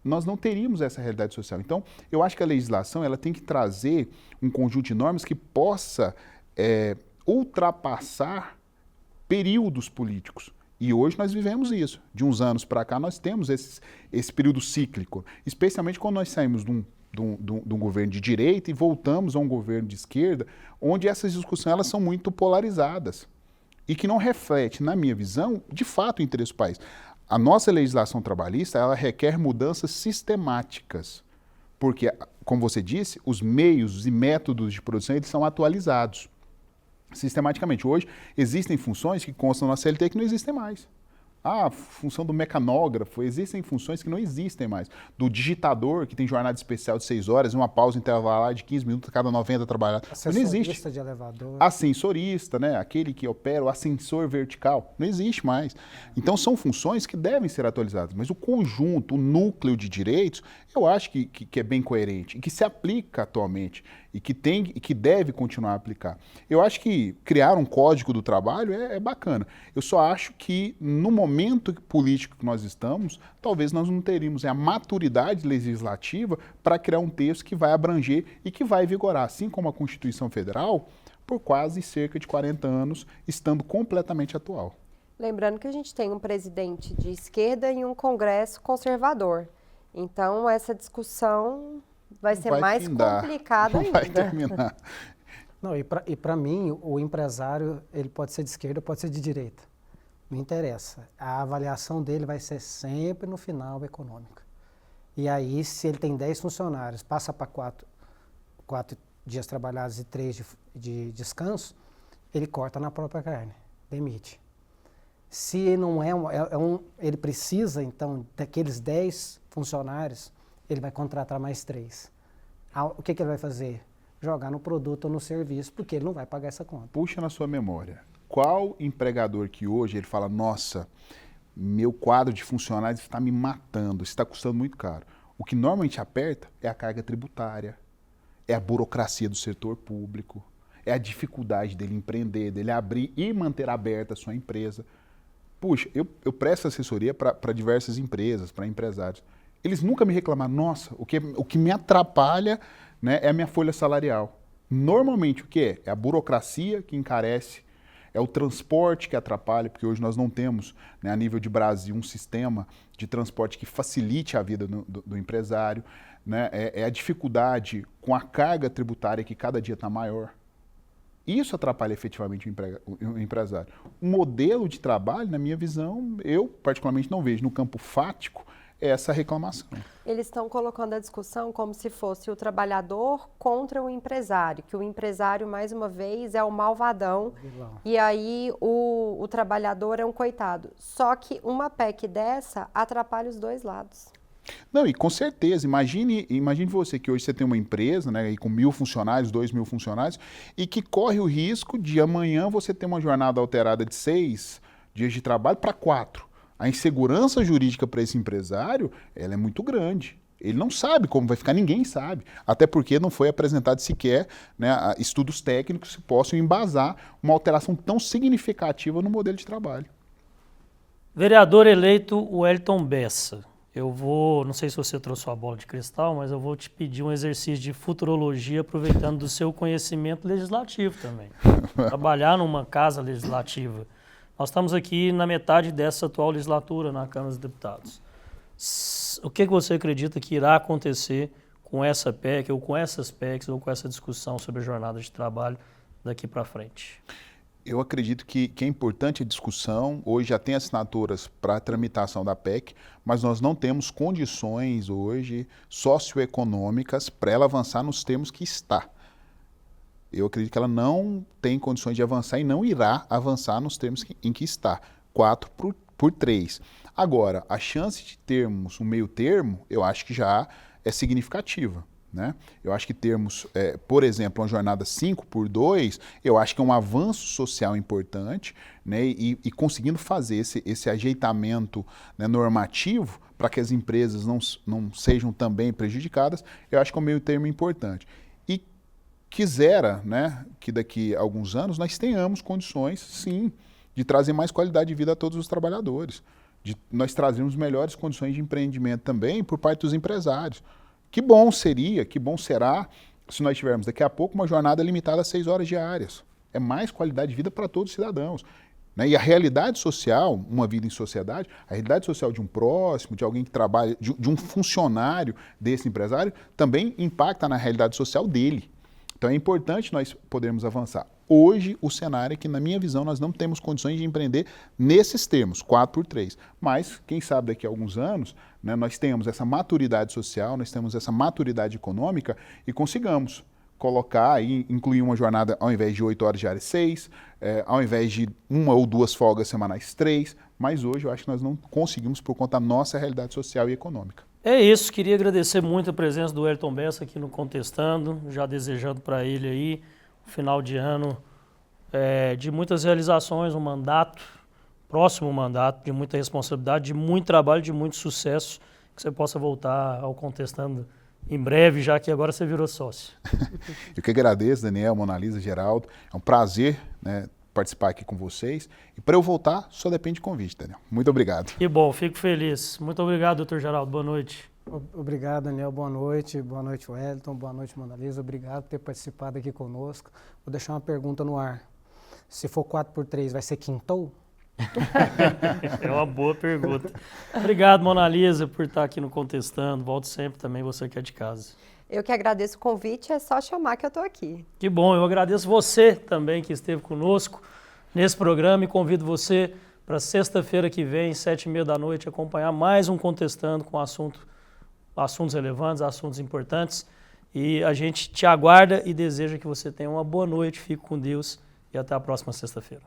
Nós não teríamos essa realidade social. Então, eu acho que a legislação ela tem que trazer um conjunto de normas que possa ultrapassar períodos políticos. E hoje nós vivemos isso. De uns anos para cá, nós temos esse período cíclico, especialmente quando nós saímos de um governo de direita e voltamos a um governo de esquerda, onde essas discussões elas são muito polarizadas e que não reflete, na minha visão, de fato o interesse do país. A nossa legislação trabalhista, ela requer mudanças sistemáticas, porque, como você disse, os meios e métodos de produção eles são atualizados sistematicamente. Hoje, existem funções que constam na CLT que não existem mais. A função do mecanógrafo, existem funções que não existem mais. Do digitador, que tem jornada especial de 6 horas, uma pausa intervalar de 15 minutos a cada 90 trabalhados. Não existe. Ascensorista de elevador. Ascensorista, né? Aquele que opera o ascensor vertical. Não existe mais. Então, são funções que devem ser atualizadas. Mas o conjunto, o núcleo de direitos, eu acho que é bem coerente e que se aplica atualmente e que deve continuar a aplicar. Eu acho que criar um código do trabalho é bacana. Eu só acho que no momento político que nós estamos, talvez nós não teríamos a maturidade legislativa para criar um texto que vai abranger e que vai vigorar, assim como a Constituição Federal, por quase cerca de 40 anos, estando completamente atual. Lembrando que a gente tem um presidente de esquerda e um Congresso conservador. Então, essa discussão vai ser mais complicada ainda. Vai terminar. Não, e para mim, o empresário, ele pode ser de esquerda, pode ser de direita. Não interessa. A avaliação dele vai ser sempre no final econômica. E aí, se ele tem 10 funcionários, passa para 4 dias trabalhados e 3 de descanso, ele corta na própria carne, demite. Se não ele precisa, então, daqueles 10 funcionários, ele vai contratar mais 3. O que ele vai fazer? Jogar no produto ou no serviço, porque ele não vai pagar essa conta. Puxa na sua memória. Qual empregador que hoje ele fala, nossa, meu quadro de funcionários está me matando, está custando muito caro. O que normalmente aperta é a carga tributária, é a burocracia do setor público, é a dificuldade dele empreender, dele abrir e manter aberta a sua empresa. Puxa, eu presto assessoria para diversas empresas, para empresários. Eles nunca me reclamaram, nossa, o que me atrapalha, né, é a minha folha salarial. Normalmente o que é? É a burocracia que encarece, É o transporte que atrapalha, porque hoje nós não temos, né, a nível de Brasil, um sistema de transporte que facilite a vida do empresário. Né? É a dificuldade com a carga tributária que cada dia está maior. Isso atrapalha efetivamente o empresário. O modelo de trabalho, na minha visão, eu particularmente não vejo no campo fático essa reclamação. Eles estão colocando a discussão como se fosse o trabalhador contra o empresário, que o empresário, mais uma vez, é o malvadão, e aí o trabalhador é um coitado. Só que uma PEC dessa atrapalha os dois lados. Não, e com certeza, imagine você que hoje você tem uma empresa, né, com 1.000 funcionários, 2.000 funcionários, e que corre o risco de amanhã você ter uma jornada alterada de 6 dias de trabalho para 4. A insegurança jurídica para esse empresário, ela é muito grande. Ele não sabe como vai ficar, ninguém sabe. Até porque não foi apresentado sequer, né, estudos técnicos que possam embasar uma alteração tão significativa no modelo de trabalho. Vereador eleito Wellington Bessa. Eu vou, não sei se você trouxe sua bola de cristal, mas eu vou te pedir um exercício de futurologia, aproveitando do seu conhecimento legislativo também. Trabalhar numa casa legislativa. Nós estamos aqui na metade dessa atual legislatura na Câmara dos Deputados. O que você acredita que irá acontecer com essa PEC, ou com essas PECs, ou com essa discussão sobre a jornada de trabalho daqui para frente? Eu acredito que é importante a discussão. Hoje já tem assinaturas para a tramitação da PEC, mas nós não temos condições hoje socioeconômicas para ela avançar nos termos que está. Eu acredito que ela não tem condições de avançar e não irá avançar nos termos em que está, 4 por 3. Agora, a chance de termos um meio termo, eu acho que já é significativa. Né? Eu acho que termos, por exemplo, uma jornada 5 por 2, eu acho que é um avanço social importante, né? E conseguindo fazer esse ajeitamento, né, normativo para que as empresas não sejam também prejudicadas, eu acho que é um meio termo importante. E quisera, né, que daqui a alguns anos nós tenhamos condições, sim, de trazer mais qualidade de vida a todos os trabalhadores, de nós trazermos melhores condições de empreendimento também por parte dos empresários. Que bom seria, que bom será se nós tivermos daqui a pouco uma jornada limitada a 6 horas diárias. É mais qualidade de vida para todos os cidadãos. Né? E a realidade social, uma vida em sociedade, a realidade social de um próximo, de alguém que trabalha, de um funcionário desse empresário, também impacta na realidade social dele. Então é importante nós podermos avançar. Hoje, o cenário é que, na minha visão, nós não temos condições de empreender nesses termos, 4 por 3. Mas, quem sabe daqui a alguns anos, né, nós tenhamos essa maturidade social, nós temos essa maturidade econômica e consigamos colocar e incluir uma jornada, ao invés de 8 horas diárias, 6, ao invés de 1 ou 2 folgas semanais, 3. Mas hoje eu acho que nós não conseguimos por conta da nossa realidade social e econômica. É isso, queria agradecer muito a presença do Wellington Bessa aqui no Contestando, já desejando para ele aí um final de ano de muitas realizações, um mandato, próximo mandato, de muita responsabilidade, de muito trabalho, de muito sucesso, que você possa voltar ao Contestando em breve, já que agora você virou sócio. Eu que agradeço, Daniel, Mona Lisa, Geraldo, é um prazer, né, participar aqui com vocês. E para eu voltar, só depende de convite, Daniel. Muito obrigado. Que bom, fico feliz. Muito obrigado, doutor Geraldo. Boa noite. Obrigado, Daniel. Boa noite, Wellington. Boa noite, Mona Lisa. Obrigado por ter participado aqui conosco. Vou deixar uma pergunta no ar. Se for 4 por 3, vai ser quintou? É uma boa pergunta. Obrigado, Mona Lisa, por estar aqui no Contestando. Volto sempre também, você que é de casa. Eu que agradeço o convite, é só chamar que eu estou aqui. Que bom, eu agradeço você também que esteve conosco nesse programa e convido você para sexta-feira que vem, 7h30 da noite, acompanhar mais um Contestando com assuntos relevantes, assuntos importantes. E a gente te aguarda e deseja que você tenha uma boa noite, fique com Deus e até a próxima sexta-feira.